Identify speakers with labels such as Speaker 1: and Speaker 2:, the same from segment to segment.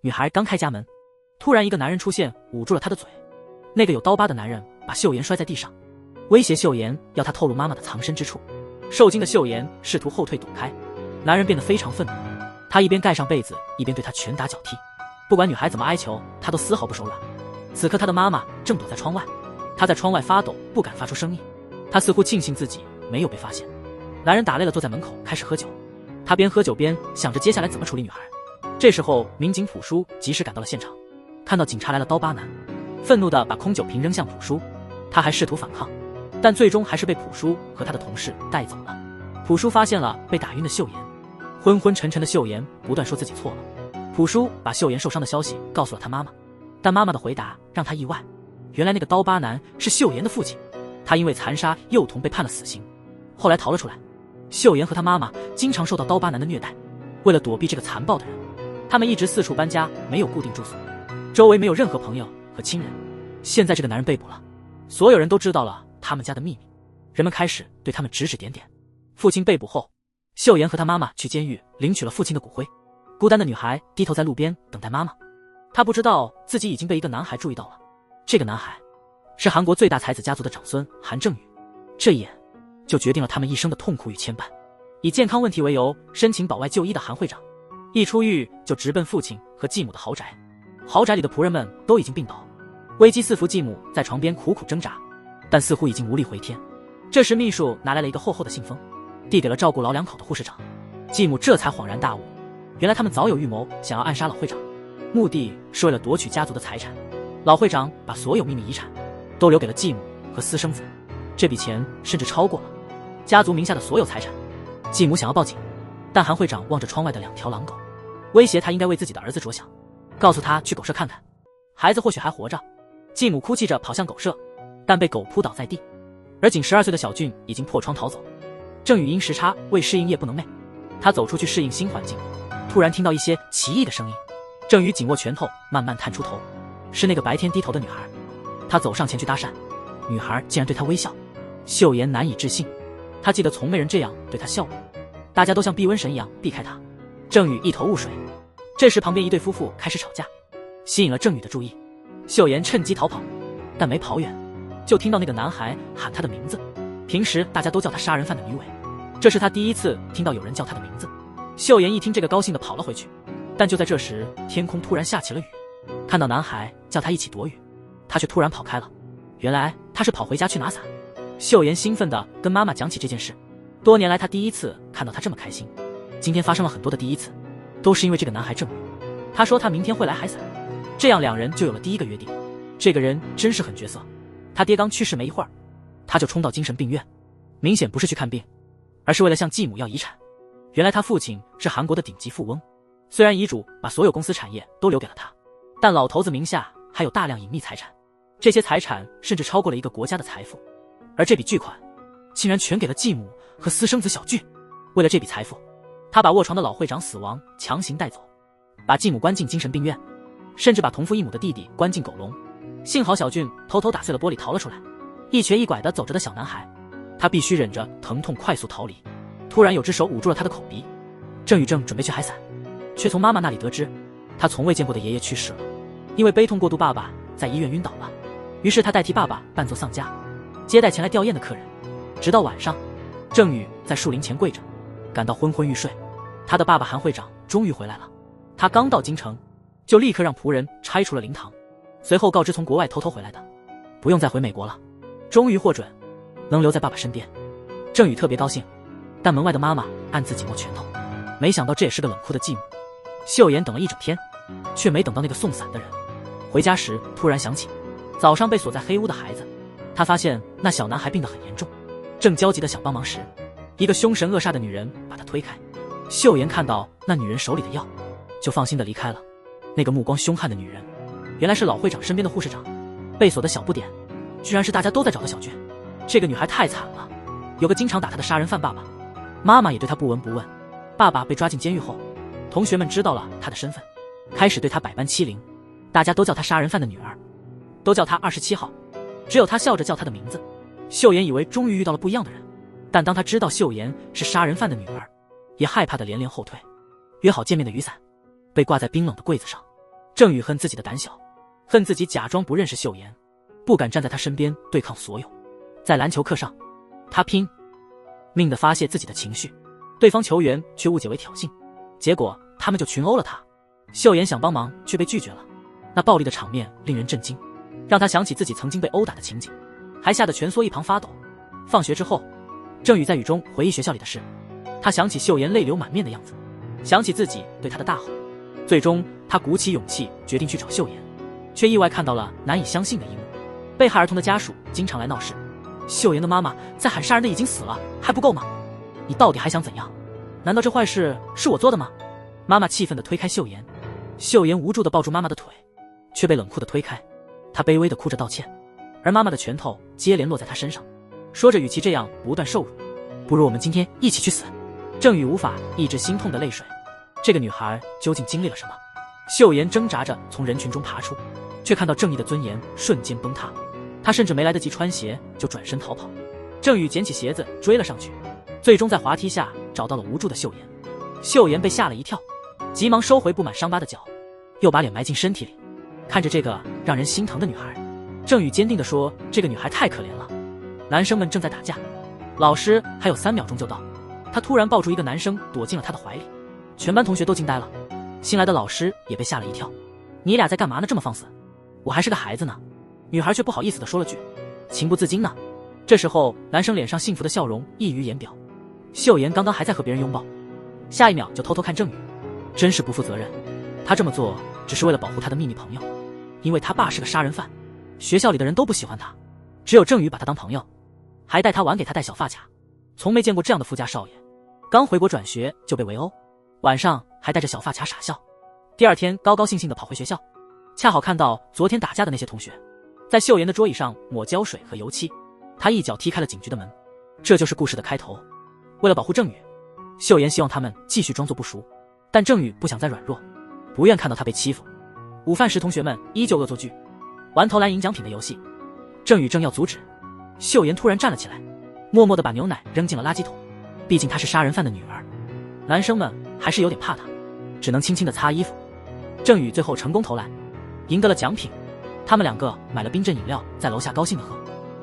Speaker 1: 女孩刚开家门，突然一个男人出现，捂住了她的嘴。那个有刀疤的男人把秀妍摔在地上，威胁秀妍要她透露妈妈的藏身之处。受惊的秀妍试图后退躲开，男人变得非常愤怒，他一边盖上被子，一边对她拳打脚踢。不管女孩怎么哀求，他都丝毫不手软。此刻她的妈妈正躲在窗外，她在窗外发抖，不敢发出声音。她似乎庆幸自己没有被发现。男人打累了，坐在门口开始喝酒。他边喝酒边想着接下来怎么处理女孩。这时候民警朴叔及时赶到了现场，看到警察来了，刀疤男愤怒地把空酒瓶扔向朴叔，他还试图反抗，但最终还是被朴叔和他的同事带走了。朴叔发现了被打晕的秀妍，昏昏沉沉的秀妍不断说自己错了。朴叔把秀妍受伤的消息告诉了他妈妈，但妈妈的回答让他意外，原来那个刀疤男是秀妍的父亲，他因为残杀幼童被判了死刑，后来逃了出来。秀妍和他妈妈经常受到刀疤男的虐待，为了躲避这个残暴的人，他们一直四处搬家，没有固定住所，周围没有任何朋友和亲人。现在这个男人被捕了，所有人都知道了他们家的秘密，人们开始对他们指指点点。父亲被捕后，秀妍和他妈妈去监狱领取了父亲的骨灰。孤单的女孩低头在路边等待妈妈，她不知道自己已经被一个男孩注意到了。这个男孩是韩国最大才子家族的长孙韩正宇，这一眼就决定了他们一生的痛苦与牵绊。以健康问题为由申请保外就医的韩会长，一出狱就直奔父亲和继母的豪宅。豪宅里的仆人们都已经病倒，危机四伏，继母在床边苦苦挣扎，但似乎已经无力回天。这时秘书拿来了一个厚厚的信封，递给了照顾老两口的护士长。继母这才恍然大悟，原来他们早有预谋，想要暗杀老会长，目的是为了夺取家族的财产。老会长把所有秘密遗产都留给了继母和私生子，这笔钱甚至超过了家族名下的所有财产。继母想要报警，但韩会长望着窗外的2条狼狗，威胁他应该为自己的儿子着想，告诉他去狗舍看看，孩子或许还活着。继母哭泣着跑向狗舍，但被狗扑倒在地，而仅12岁的小俊已经破窗逃走。郑宇因时差未适应夜不能寐，他走出去适应新环境，突然听到一些奇异的声音。郑宇紧握拳头，慢慢探出头，是那个白天低头的女孩。他走上前去搭讪，女孩竟然对他微笑。秀妍难以置信，他记得从没人这样对他笑过，大家都像避瘟神一样避开他。郑宇一头雾水。这时旁边一对夫妇开始吵架，吸引了郑宇的注意。秀妍趁机逃跑，但没跑远，就听到那个男孩喊他的名字。平时大家都叫他杀人犯的女伪，这是他第一次听到有人叫他的名字。秀妍一听这个高兴地跑了回去，但就在这时，天空突然下起了雨。看到男孩叫他一起躲雨，他却突然跑开了。原来他是跑回家去拿伞。秀妍兴奋地跟妈妈讲起这件事，多年来她第一次看到他这么开心。今天发生了很多的第一次，都是因为这个男孩郑宇。他说他明天会来海伞，这样2人就有了第一个约定。这个人真是狠角色，他爹刚去世没一会儿，他就冲到精神病院，明显不是去看病，而是为了向继母要遗产。原来他父亲是韩国的顶级富翁，虽然遗嘱把所有公司产业都留给了他，但老头子名下还有大量隐秘财产，这些财产甚至超过了一个国家的财富。而这笔巨款竟然全给了继母和私生子小俊。为了这笔财富，他把卧床的老会长死亡强行带走，把继母关进精神病院，甚至把同父异母的弟弟关进狗笼。幸好小俊偷偷打碎了玻璃逃了出来，一瘸一拐地走着的小男孩，他必须忍着疼痛快速逃离。突然有只手捂住了他的口鼻。郑宇正准备去海伞，却从妈妈那里得知他从未见过的爷爷去世了，因为悲痛过度，爸爸在医院晕倒了。于是他代替爸爸伴奏丧家，接待前来吊唁的客人。直到晚上，郑宇在树林前跪着，感到昏昏欲睡。他的爸爸韩会长终于回来了，他刚到京城，就立刻让仆人拆除了灵堂，随后告知从国外偷偷回来的，不用再回美国了，终于获准能留在爸爸身边。郑宇特别高兴，但门外的妈妈暗自紧握拳头，没想到这也是个冷酷的继母。秀妍等了一整天，却没等到那个送伞的人。回家时突然想起早上被锁在黑屋的孩子，他发现那小男孩病得很严重，正焦急地想帮忙时，一个凶神恶煞的女人把他推开。秀妍看到那女人手里的药，就放心地离开了。那个目光凶悍的女人，原来是老会长身边的护士长。被锁的小不点，居然是大家都在找的小俊。这个女孩太惨了，有个经常打她的杀人犯爸爸，妈妈也对她不闻不问。爸爸被抓进监狱后，同学们知道了她的身份，开始对她百般欺凌，大家都叫她杀人犯的女儿，都叫她27号，只有她笑着叫她的名字。秀妍以为终于遇到了不一样的人，但当她知道秀妍是杀人犯的女儿，也害怕的连连后退。约好见面的雨伞被挂在冰冷的柜子上，郑宇恨自己的胆小，恨自己假装不认识秀妍，不敢站在他身边对抗所有。在篮球课上，他拼命地发泄自己的情绪，对方球员却误解为挑衅，结果他们就群殴了他。秀妍想帮忙却被拒绝了，那暴力的场面令人震惊，让他想起自己曾经被殴打的情景，还吓得蜷缩一旁发抖。放学之后，郑宇在雨中回忆学校里的事，他想起秀妍泪流满面的样子，想起自己对她的大吼。最终他鼓起勇气决定去找秀妍，却意外看到了难以相信的一幕：被害儿童的家属经常来闹事，秀妍的妈妈在喊杀人的已经死了，还不够吗？你到底还想怎样？难道这坏事是我做的吗？妈妈气愤地推开秀妍，秀妍无助地抱住妈妈的腿，却被冷酷地推开。她卑微地哭着道歉，而妈妈的拳头接连落在她身上，说着与其这样不断受辱，不如我们今天一起去死。郑宇无法抑制心痛的泪水，这个女孩究竟经历了什么？秀妍挣扎着从人群中爬出，却看到正义的尊严瞬间崩塌，她甚至没来得及穿鞋就转身逃跑。郑宇捡起鞋子追了上去，最终在滑梯下找到了无助的秀妍。秀妍被吓了一跳，急忙收回布满伤疤的脚，又把脸埋进身体里。看着这个让人心疼的女孩，郑宇坚定地说，这个女孩太可怜了。男生们正在打架，老师还有3秒钟就到，他突然抱住一个男生躲进了他的怀里，全班同学都惊呆了，新来的老师也被吓了一跳。你俩在干嘛呢？这么放肆？我还是个孩子呢。女孩却不好意思地说了句，情不自禁呢。这时候男生脸上幸福的笑容溢于言表，秀妍刚刚还在和别人拥抱，下一秒就偷偷看郑宇，真是不负责任。他这么做只是为了保护他的秘密朋友，因为他爸是个杀人犯，学校里的人都不喜欢他，只有郑宇把他当朋友，还带他玩，给他戴小发卡。从没见过这样的富家少爷，刚回国转学就被围殴，晚上还带着小发卡傻笑。第二天高高兴兴地跑回学校，恰好看到昨天打架的那些同学在秀妍的桌椅上抹胶水和油漆，他一脚踢开了警局的门。这就是故事的开头。为了保护郑宇，秀妍希望他们继续装作不熟，但郑宇不想再软弱，不愿看到他被欺负。午饭时同学们依旧恶作剧，玩投篮赢奖品的游戏。郑宇正要阻止，秀妍突然站了起来，默默地把牛奶扔进了垃圾桶，毕竟她是杀人犯的女儿，男生们还是有点怕她，只能轻轻地擦衣服。郑宇最后成功投篮，赢得了奖品。他们2个买了冰镇饮料，在楼下高兴地喝，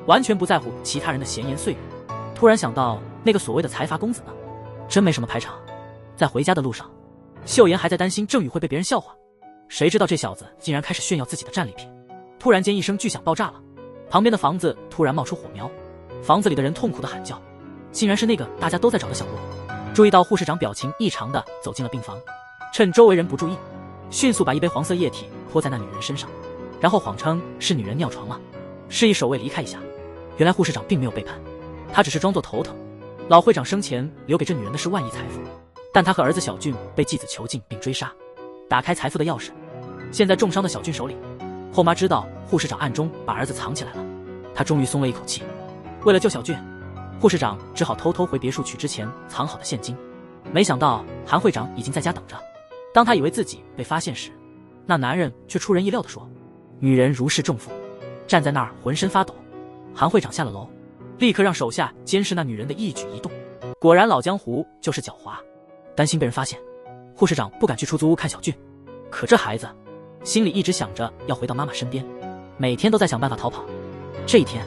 Speaker 1: 完全不在乎其他人的闲言碎语。突然想到那个所谓的财阀公子呢，真没什么排场。在回家的路上，秀妍还在担心郑宇会被别人笑话，谁知道这小子竟然开始炫耀自己的战利品。突然间一声巨响爆炸了，旁边的房子突然冒出火苗，房子里的人痛苦地喊叫，竟然是那个大家都在找的小洛。注意到护士长表情异常地走进了病房，趁周围人不注意，迅速把一杯黄色液体泼在那女人身上，然后谎称是女人尿床了，示意守卫离开一下。原来护士长并没有背叛，他只是装作头疼。老会长生前留给这女人的是万亿财富，但他和儿子小俊被继子囚禁并追杀，打开财富的钥匙现在重伤的小俊手里。后妈知道护士长暗中把儿子藏起来了，她终于松了一口气。为了救小俊，护士长只好偷偷回别墅取之前藏好的现金。没想到韩会长已经在家等着。当他以为自己被发现时，那男人却出人意料地说，女人如释重负，站在那儿浑身发抖。韩会长下了楼，立刻让手下监视那女人的一举一动。果然老江湖就是狡猾，担心被人发现，护士长不敢去出租屋看小俊。可这孩子心里一直想着要回到妈妈身边，每天都在想办法逃跑。这一天，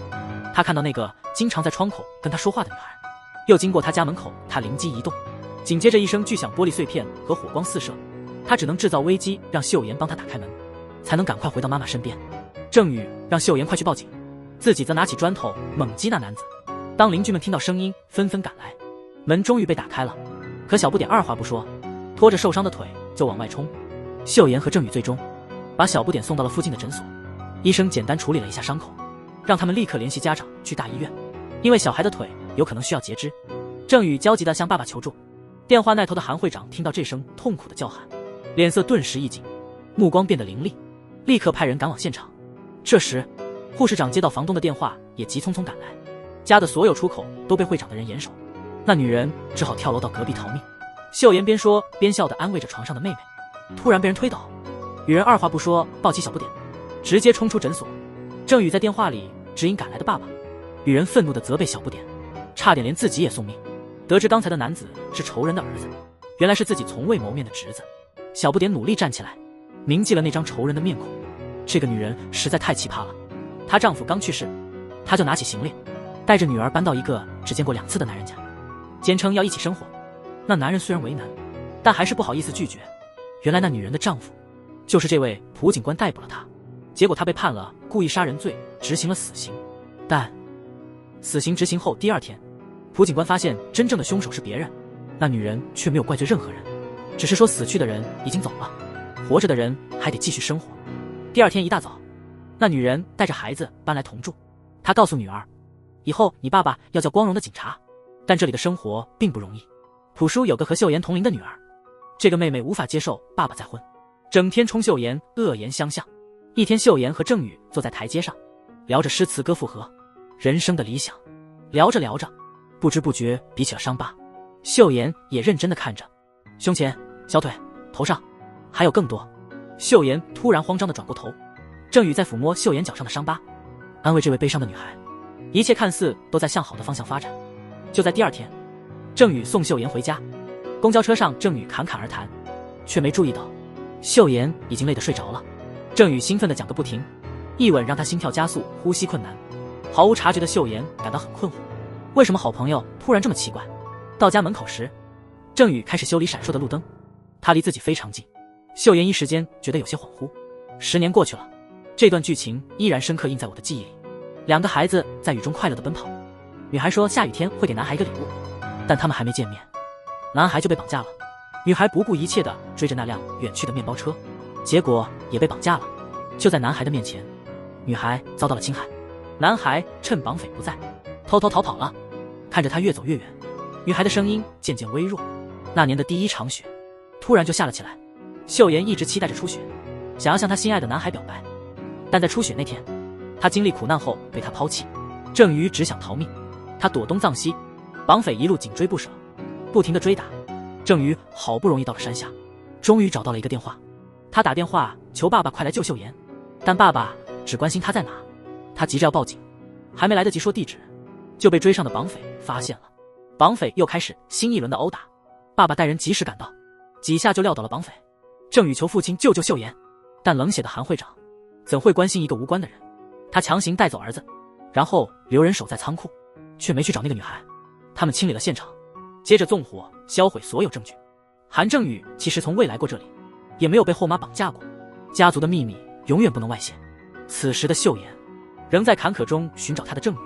Speaker 1: 他看到那个经常在窗口跟他说话的女孩，又经过他家门口，他灵机一动，紧接着一声巨响，玻璃碎片和火光四射，他只能制造危机，让秀妍帮他打开门，才能赶快回到妈妈身边。郑宇让秀妍快去报警，自己则拿起砖头猛击那男子。当邻居们听到声音，纷纷赶来，门终于被打开了。可小不点二话不说，拖着受伤的腿就往外冲。秀妍和郑宇最终把小不点送到了附近的诊所，医生简单处理了一下伤口，让他们立刻联系家长去大医院，因为小孩的腿有可能需要截肢。郑宇焦急地向爸爸求助。电话那头的韩会长听到这声痛苦的叫喊，脸色顿时一紧，目光变得凌厉，立刻派人赶往现场。这时护士长接到房东的电话，也急匆匆赶来，家的所有出口都被会长的人严守，那女人只好跳楼到隔壁逃命。秀妍边说边笑地安慰着床上的妹妹，突然被人推倒，女人二话不说抱起小不点，直接冲出诊所。郑宇在电话里指引赶来的爸爸，女人愤怒地责备小不点，差点连自己也送命。得知刚才的男子是仇人的儿子，原来是自己从未谋面的侄子。小不点努力站起来，铭记了那张仇人的面孔。这个女人实在太奇葩了。她丈夫刚去世，她就拿起行李，带着女儿搬到一个只见过2次的男人家，坚称要一起生活。那男人虽然为难，但还是不好意思拒绝。原来那女人的丈夫就是这位朴警官逮捕了她，结果她被判了故意杀人罪，执行了死刑。但死刑执行后第2天，朴警官发现真正的凶手是别人，那女人却没有怪罪任何人，只是说死去的人已经走了，活着的人还得继续生活。第2天一大早，那女人带着孩子搬来同住。她告诉女儿，以后你爸爸要叫光荣的警察，但这里的生活并不容易。朴叔有个和秀妍同龄的女儿，这个妹妹无法接受爸爸再婚，整天冲秀妍恶言相向。一天，秀妍和郑宇坐在台阶上，聊着诗词歌赋和人生的理想。聊着聊着，不知不觉比起了伤疤。秀妍也认真地看着胸前、小腿、头上，还有更多。秀妍突然慌张地转过头，郑宇在抚摸秀妍脚上的伤疤，安慰这位悲伤的女孩。一切看似都在向好的方向发展。就在第2天，郑宇送秀妍回家，公交车上郑宇侃侃而谈，却没注意到秀妍已经累得睡着了。郑宇兴奋地讲个不停，一吻让她心跳加速，呼吸困难。毫无察觉的秀妍感到很困惑，为什么好朋友突然这么奇怪？到家门口时，郑宇开始修理闪烁的路灯，他离自己非常近。秀妍一时间觉得有些恍惚。10年过去了，这段剧情依然深刻印在我的记忆里。2个孩子在雨中快乐地奔跑，女孩说下雨天会给男孩一个礼物，但他们还没见面，男孩就被绑架了。女孩不顾一切地追着那辆远去的面包车，结果也被绑架了。就在男孩的面前，女孩遭到了侵害，男孩趁绑匪不在，偷偷逃跑了。看着他越走越远，女孩的声音渐渐微弱。那年的第1场雪突然就下了起来。秀妍一直期待着初雪，想要向她心爱的男孩表白，但在初雪那天，她经历苦难后被他抛弃。郑宇只想逃命，他躲东藏西，绑匪一路紧追不舍，不停地追打。郑宇好不容易到了山下，终于找到了一个电话。他打电话求爸爸快来救秀妍，但爸爸只关心他在哪。他急着要报警，还没来得及说地址，就被追上的绑匪发现了。绑匪又开始新一轮的殴打，爸爸带人及时赶到，几下就撂倒了绑匪。郑宇求父亲救救秀妍，但冷血的韩会长怎会关心一个无关的人？他强行带走儿子，然后留人守在仓库，却没去找那个女孩。他们清理了现场，接着纵火销毁所有证据。韩正宇其实从未来过这里，也没有被后妈绑架过，家族的秘密永远不能外泄。此时的秀妍仍在坎坷中寻找她的郑宇，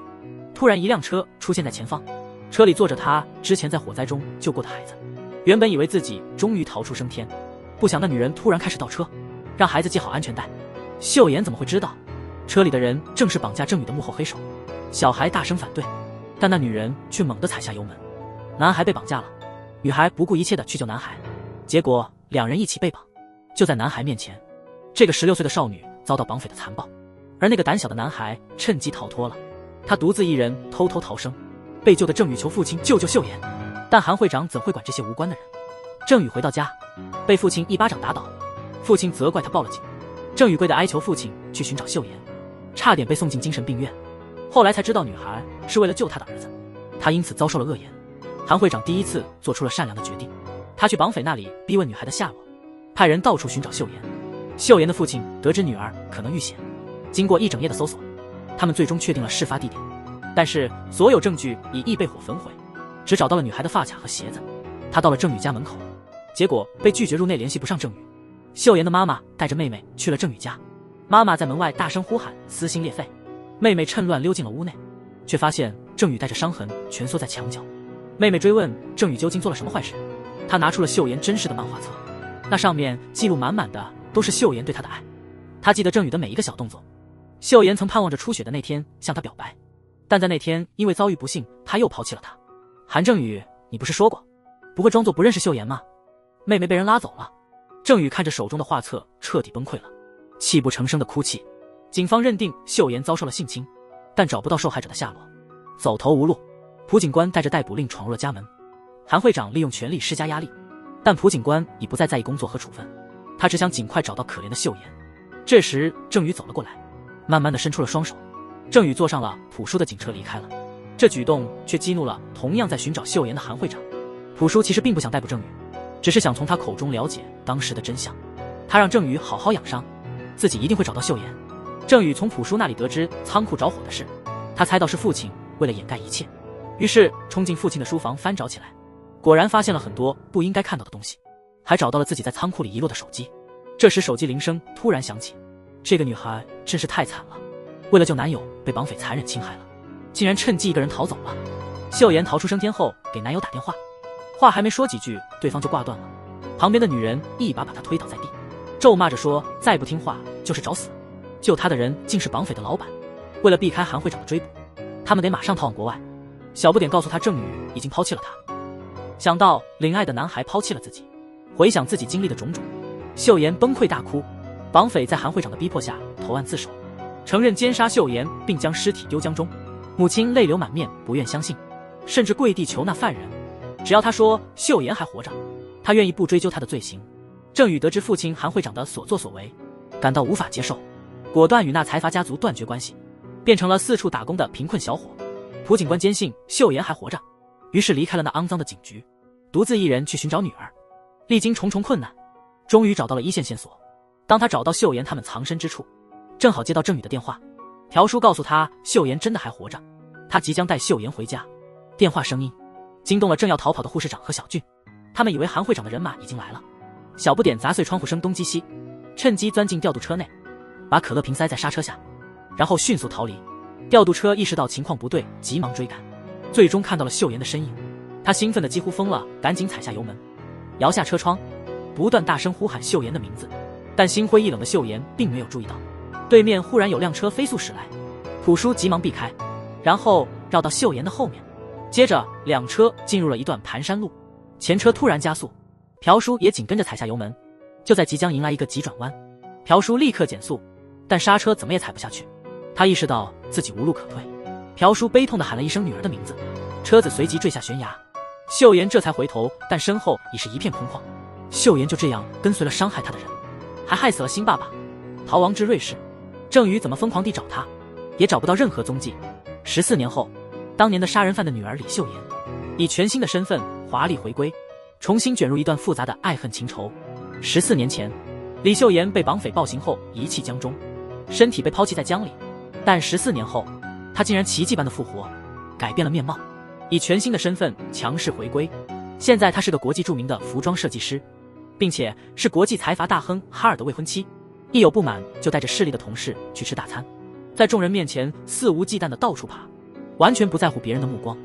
Speaker 1: 突然一辆车出现在前方，车里坐着她之前在火灾中救过的孩子。原本以为自己终于逃出升天，不想那女人突然开始倒车，让孩子系好安全带。秀妍怎么会知道车里的人正是绑架郑宇的幕后黑手？小孩大声反对，但那女人却猛地踩下油门。男孩被绑架了，女孩不顾一切地去救男孩，结果2人一起被绑。就在男孩面前，这个16岁的少女遭到绑匪的残暴，而那个胆小的男孩趁机逃脱了。他独自一人偷偷逃生，被救的郑宇求父亲救救秀妍，但韩会长怎会管这些无关的人？郑宇回到家，被父亲一巴掌打倒，父亲责怪他报了警。郑宇跪地哀求父亲去寻找秀妍，差点被送进精神病院。后来才知道女孩是为了救他的儿子，他因此遭受了恶言。韩会长第一次做出了善良的决定，他去绑匪那里逼问女孩的下落，派人到处寻找秀妍。秀妍的父亲得知女儿可能遇险，经过1整夜的搜索，他们最终确定了事发地点，但是所有证据已被火焚毁，只找到了女孩的发卡和鞋子。他到了郑宇家门口，结果被拒绝入内，联系不上郑宇。秀妍的妈妈带着妹妹去了郑宇家，妈妈在门外大声呼喊，撕心裂肺。妹妹趁乱溜进了屋内，却发现郑宇带着伤痕蜷缩在墙角。妹妹追问郑宇究竟做了什么坏事，他拿出了秀妍真实的漫画册，那上面记录满满的都是秀妍对他的爱。他记得郑宇的每一个小动作。秀妍曾盼望着初雪的那天向他表白，但在那天因为遭遇不幸，他又抛弃了他。韩正宇，你不是说过不会装作不认识秀妍吗？妹妹被人拉走了。郑宇看着手中的画册，彻底崩溃了，泣不成声的哭泣。警方认定秀妍遭受了性侵，但找不到受害者的下落，走投无路，朴警官带着逮捕令闯入了家门。韩会长利用权力施加压力，但朴警官已不再在意工作和处分，他只想尽快找到可怜的秀妍。这时郑宇走了过来，慢慢地伸出了双手。郑宇坐上了朴叔的警车离开了，这举动却激怒了同样在寻找秀妍的韩会长。朴叔其实并不想逮捕郑宇，只是想从他口中了解当时的真相。他让郑宇好好养伤，自己一定会找到秀妍。郑宇从朴叔那里得知仓库着火的事，他猜到是父亲为了掩盖一切，于是冲进父亲的书房翻找起来，果然发现了很多不应该看到的东西，还找到了自己在仓库里遗落的手机。这时手机铃声突然响起，这个女孩真是太惨了，为了救男友被绑匪残忍侵害了，竟然趁机一个人逃走了。秀妍逃出升天后给男友打电话，话还没说几句，对方就挂断了。旁边的女人一把把她推倒在地，咒骂着说再不听话就是找死。救她的人竟是绑匪的老板，为了避开韩会长的追捕，他们得马上逃往国外。小不点告诉他郑宇已经抛弃了他，想到领爱的男孩抛弃了自己，回想自己经历的种种，秀妍崩溃大哭。绑匪在韩会长的逼迫下投案自首，承认奸杀秀妍并将尸体丢江中。母亲泪流满面，不愿相信，甚至跪地求那犯人，只要他说秀妍还活着，他愿意不追究他的罪行。郑宇得知父亲韩会长的所作所为，感到无法接受，果断与那财阀家族断绝关系，变成了四处打工的贫困小伙。朴警官坚信秀妍还活着，于是离开了那肮脏的警局，独自一人去寻找女儿。历经重重困难，终于找到了一线线索。当他找到秀妍他们藏身之处，正好接到郑宇的电话，朴叔告诉他秀妍真的还活着，他即将带秀妍回家。电话声音惊动了正要逃跑的护士长和小俊，他们以为韩会长的人马已经来了。小不点砸碎窗户声东击西，趁机钻进调度车内，把可乐瓶塞在刹车下，然后迅速逃离。调度车意识到情况不对，急忙追赶，最终看到了秀妍的身影。他兴奋得几乎疯了，赶紧踩下油门，摇下车窗，不断大声呼喊秀妍的名字。但心灰意冷的秀妍并没有注意到，对面忽然有辆车飞速驶来，朴叔急忙避开，然后绕到秀妍的后面。接着两车进入了一段盘山路，前车突然加速，朴叔也紧跟着踩下油门。就在即将迎来一个急转弯，朴叔立刻减速，但刹车怎么也踩不下去。他意识到自己无路可退，朴叔悲痛地喊了一声女儿的名字，车子随即坠下悬崖。秀妍这才回头，但身后已是一片空旷。秀妍就这样跟随了伤害她的人，还害死了新爸爸，逃亡至瑞士。郑宇怎么疯狂地找他，也找不到任何踪迹。14年后，当年的杀人犯的女儿李秀妍以全新的身份华丽回归，重新卷入一段复杂的爱恨情仇。14年前，李秀妍被绑匪暴行后遗弃江中，身体被抛弃在江里，但14年后，她竟然奇迹般的复活，改变了面貌，以全新的身份强势回归。现在她是个国际著名的服装设计师，并且是国际财阀大亨哈尔的未婚妻。一有不满就带着势力的同事去吃大餐，在众人面前肆无忌惮的到处爬，完全不在乎别人的目光，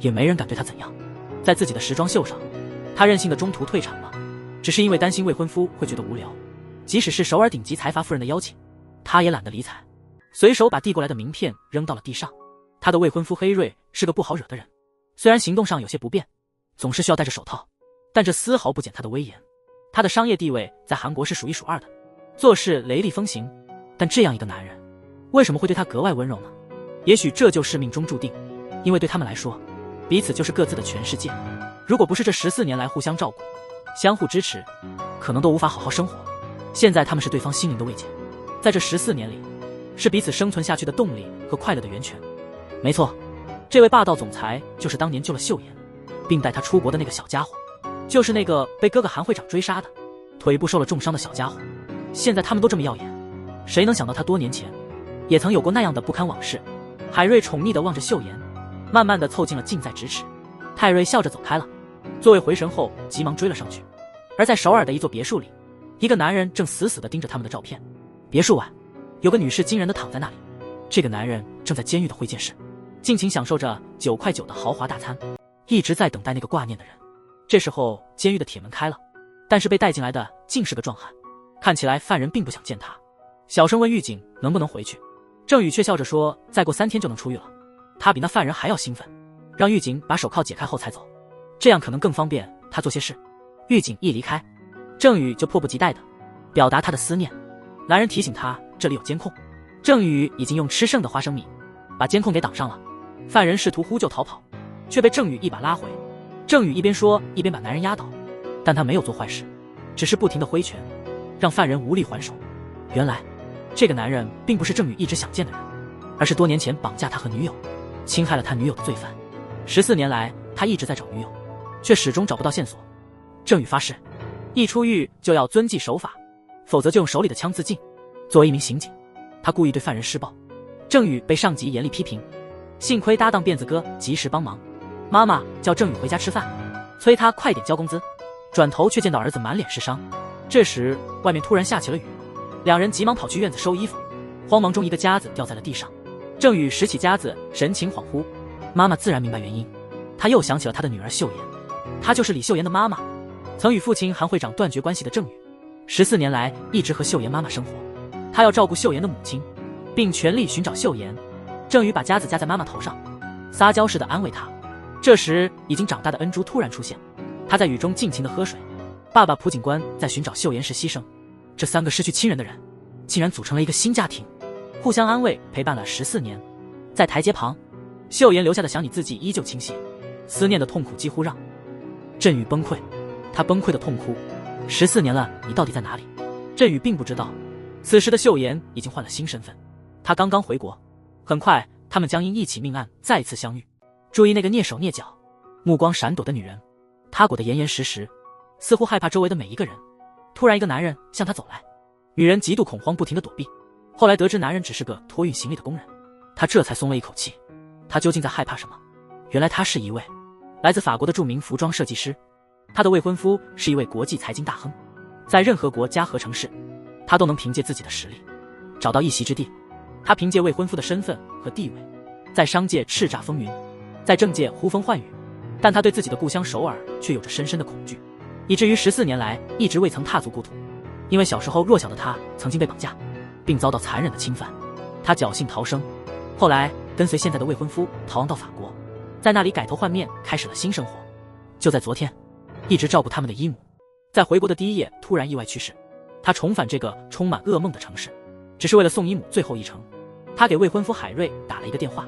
Speaker 1: 也没人敢对他怎样。在自己的时装秀上，他任性的中途退场了，只是因为担心未婚夫会觉得无聊。即使是首尔顶级财阀夫人的邀请，他也懒得理睬，随手把递过来的名片扔到了地上。他的未婚夫黑瑞是个不好惹的人，虽然行动上有些不便，总是需要戴着手套，但这丝毫不减他的威严。他的商业地位在韩国是数一数二的，做事雷厉风行，但这样一个男人，为什么会对他格外温柔呢？也许这就是命中注定，因为对他们来说，彼此就是各自的全世界。如果不是这14年来互相照顾、相互支持，可能都无法好好生活。现在他们是对方心灵的慰藉，在这14年里，是彼此生存下去的动力和快乐的源泉。没错，这位霸道总裁就是当年救了秀妍，并带她出国的那个小家伙，就是那个被哥哥韩会长追杀的、腿部受了重伤的小家伙。现在他们都这么耀眼，谁能想到他多年前也曾有过那样的不堪往事？海瑞宠溺地望着秀妍，慢慢地凑近了近在咫尺。泰瑞笑着走开了，座位回神后急忙追了上去。而在首尔的一座别墅里，一个男人正死死地盯着他们的照片。别墅外，有个女士惊人地躺在那里，这个男人正在监狱的会见室，尽情享受着9块9的豪华大餐，一直在等待那个挂念的人。这时候，监狱的铁门开了，但是被带进来的竟是个壮汉。看起来犯人并不想见他，小声问狱警能不能回去。郑宇却笑着说再过3天就能出狱了。他比那犯人还要兴奋，让狱警把手铐解开后才走，这样可能更方便他做些事。狱警一离开，郑宇就迫不及待地表达他的思念。男人提醒他这里有监控，郑宇已经用吃剩的花生米把监控给挡上了。犯人试图呼救逃跑，却被郑宇一把拉回。郑宇一边说一边把男人压倒，但他没有做坏事，只是不停地挥拳，让犯人无力还手。原来这个男人并不是郑宇一直想见的人，而是多年前绑架他和女友、侵害了他女友的罪犯。14年来，他一直在找女友，却始终找不到线索。郑宇发誓，一出狱就要遵纪守法，否则就用手里的枪自尽。作为一名刑警，他故意对犯人施暴，郑宇被上级严厉批评，幸亏搭档辫子哥及时帮忙。妈妈叫郑宇回家吃饭，催他快点交工资，转头却见到儿子满脸是伤。这时外面突然下起了雨，两人急忙跑去院子收衣服，慌忙中一个夹子掉在了地上。郑宇拾起夹子，神情恍惚。妈妈自然明白原因，她又想起了她的女儿秀妍，她就是李秀妍的妈妈，曾与父亲韩会长断绝关系的郑宇，14年来一直和秀妍妈妈生活。他要照顾秀妍的母亲，并全力寻找秀妍。郑宇把夹子夹在妈妈头上，撒娇似的安慰她。这时已经长大的恩珠突然出现，他在雨中尽情的喝水。爸爸蒲警官在寻找秀妍时牺牲，这3个失去亲人的人竟然组成了一个新家庭，互相安慰陪伴了14年。在台阶旁，秀妍留下的想你自己依旧清晰，思念的痛苦几乎让振宇崩溃。他崩溃的痛哭，14年了，你到底在哪里？振宇并不知道，此时的秀妍已经换了新身份，她刚刚回国，很快他们将因一起命案再次相遇。注意那个蹑手蹑脚、目光闪躲的女人，她裹得严严实实，似乎害怕周围的每一个人。突然一个男人向她走来，女人极度恐慌，不停地躲避。后来得知男人只是个托运行李的工人，她这才松了一口气。她究竟在害怕什么？原来他是一位来自法国的著名服装设计师，他的未婚夫是一位国际财经大亨，在任何国家和城市，他都能凭借自己的实力找到一席之地。他凭借未婚夫的身份和地位，在商界叱咤风云，在政界呼风唤雨，但他对自己的故乡首尔却有着深深的恐惧，以至于14年来一直未曾踏足故土。因为小时候弱小的他曾经被绑架，并遭到残忍的侵犯，他侥幸逃生，后来跟随现在的未婚夫逃亡到法国，在那里改头换面，开始了新生活。就在昨天，一直照顾他们的姨母在回国的第1夜突然意外去世。他重返这个充满噩梦的城市，只是为了送姨母最后一程。他给未婚夫海瑞打了一个电话，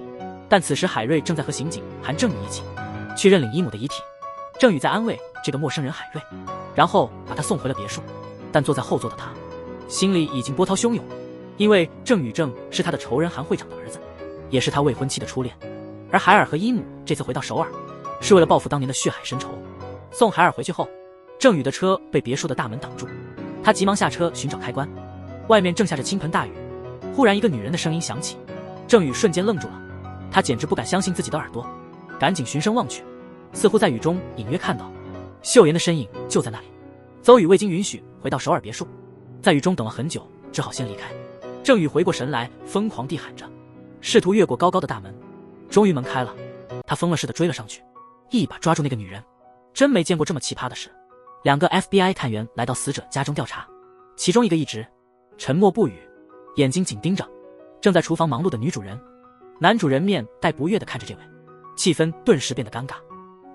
Speaker 1: 但此时海瑞正在和刑警韩正宇一起去认领姨母的遗体。郑宇在安慰这个陌生人海瑞，然后把他送回了别墅。但坐在后座的他心里已经波涛汹涌，因为郑宇正是他的仇人韩会长的儿子，也是他未婚妻的初恋。而海尔和姨母这次回到首尔，是为了报复当年的血海深仇。送海尔回去后，郑宇的车被别墅的大门挡住，他急忙下车寻找开关。外面正下着倾盆大雨，忽然一个女人的声音响起，郑宇瞬间愣住了，他简直不敢相信自己的耳朵，赶紧循声望去，似乎在雨中隐约看到秀妍的身影就在那里。邹宇未经允许回到首尔别墅，在雨中等了很久，只好先离开。郑宇回过神来，疯狂地喊着，试图越过高高的大门。终于门开了，他疯了似的追了上去，一把抓住那个女人。真没见过这么奇葩的事。2个 FBI 探员来到死者家中调查，其中一个一直沉默不语，眼睛紧盯着正在厨房忙碌的女主人。男主人面带不悦地看着这位，气氛顿时变得尴尬。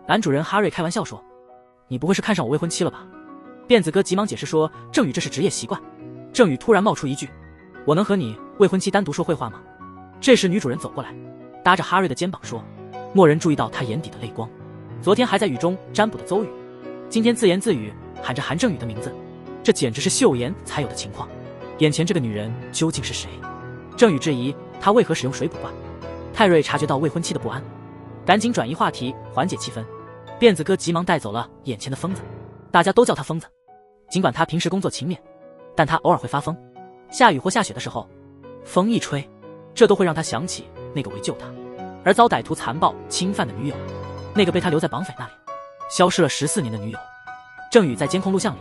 Speaker 1: 男主人哈瑞开玩笑说，你不会是看上我未婚妻了吧？辫子哥急忙解释说，郑宇这是职业习惯。郑宇突然冒出一句，我能和你未婚妻单独说会话吗？这时女主人走过来，搭着哈瑞的肩膀说，蓦然注意到他眼底的泪光。昨天还在雨中占卜的邹宇，今天自言自语喊着韩正宇的名字，这简直是秀妍才有的情况。眼前这个女人究竟是谁？郑宇质疑她为何使用水卜卦。泰瑞察觉到未婚妻的不安，赶紧转移话题缓解气氛。辫子哥急忙带走了眼前的疯子，大家都叫他疯子。尽管他平时工作勤勉，但他偶尔会发疯，下雨或下雪的时候，风一吹，这都会让他想起那个为救他而遭歹徒残暴侵犯的女友，那个被他留在绑匪那里消失了14年的女友。郑宇在监控录像里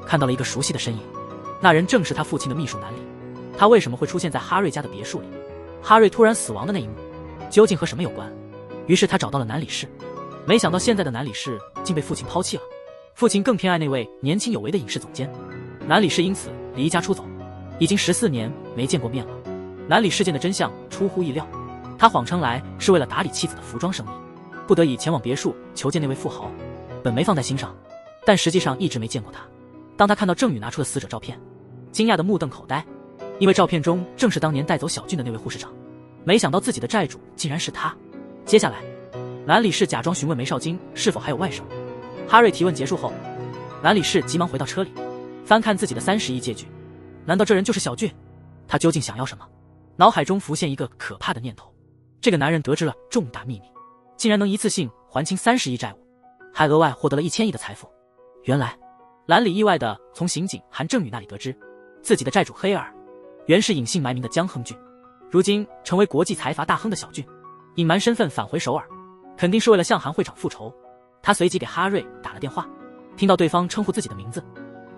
Speaker 1: 看到了一个熟悉的身影，那人正是他父亲的秘书南里。他为什么会出现在哈瑞家的别墅里？哈瑞突然死亡的那一幕究竟和什么有关？于是他找到了南里士，没想到现在的南里士竟被父亲抛弃了，父亲更偏爱那位年轻有为的影视总监。南里士因此离家出走，已经14年没见过面了。南里事件的真相出乎意料，他谎称来是为了打理妻子的服装生意，不得已前往别墅求见那位富豪，本没放在心上，但实际上一直没见过他。当他看到郑宇拿出的死者照片，惊讶的目瞪口呆，因为照片中正是当年带走小俊的那位护士长，没想到自己的债主竟然是他。接下来南里士假装询问梅少京是否还有外甥。哈瑞提问结束后，南里士急忙回到车里，翻看自己的30亿借据。难道这人就是小俊？他究竟想要什么？脑海中浮现一个可怕的念头，这个男人得知了重大秘密，竟然能一次性还清30亿债务，还额外获得了1000亿的财富。原来兰里意外地从刑警韩正宇那里得知，自己的债主黑尔原是隐姓埋名的江亨俊，如今成为国际财阀大亨的小俊，隐瞒身份返回首尔，肯定是为了向韩会长复仇。他随即给哈瑞打了电话，听到对方称呼自己的名字，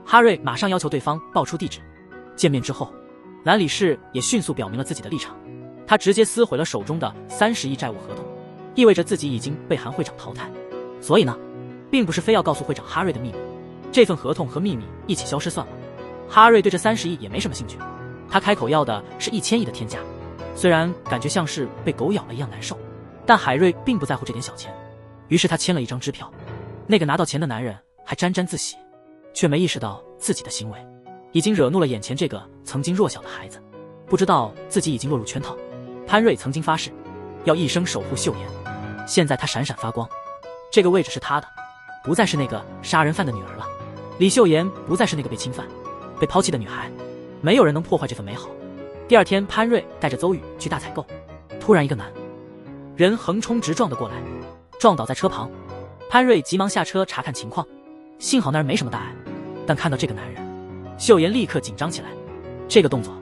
Speaker 1: 哈瑞马上要求对方报出地址。见面之后，男理事也迅速表明了自己的立场，他直接撕毁了手中的30亿债务合同，意味着自己已经被韩会长淘汰。所以呢，并不是非要告诉会长哈瑞的秘密，这份合同和秘密一起消失算了。哈瑞对这30亿也没什么兴趣，他开口要的是1000亿的天价，虽然感觉像是被狗咬了一样难受，但海瑞并不在乎这点小钱，于是他签了一张支票。那个拿到钱的男人还沾沾自喜，却没意识到自己的行为已经惹怒了眼前这个曾经弱小的孩子，不知道自己已经落入圈套。潘瑞曾经发誓要一生守护秀妍，现在他闪闪发光，这个位置是他的，不再是那个杀人犯的女儿了。李秀妍不再是那个被侵犯、被抛弃的女孩，没有人能破坏这份美好。第二天，潘瑞带着邹宇去大采购，突然一个男人横冲直撞的过来，撞倒在车旁。潘瑞急忙下车查看情况，幸好那人没什么大碍，但看到这个男人，秀妍立刻紧张起来。这个动作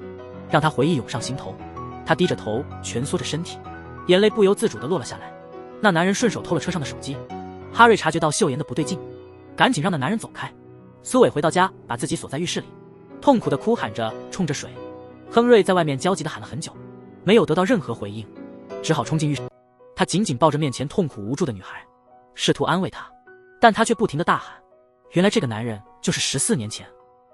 Speaker 1: 让他回忆涌上心头，他低着头蜷缩着身体，眼泪不由自主地落了下来。那男人顺手偷了车上的手机。哈瑞察觉到秀妍的不对劲，赶紧让那男人走开。苏伟回到家，把自己锁在浴室里，痛苦地哭喊着冲着水。亨瑞在外面焦急地喊了很久，没有得到任何回应，只好冲进浴室。他紧紧抱着面前痛苦无助的女孩，试图安慰她，但她却不停地大喊，原来这个男人就是14年前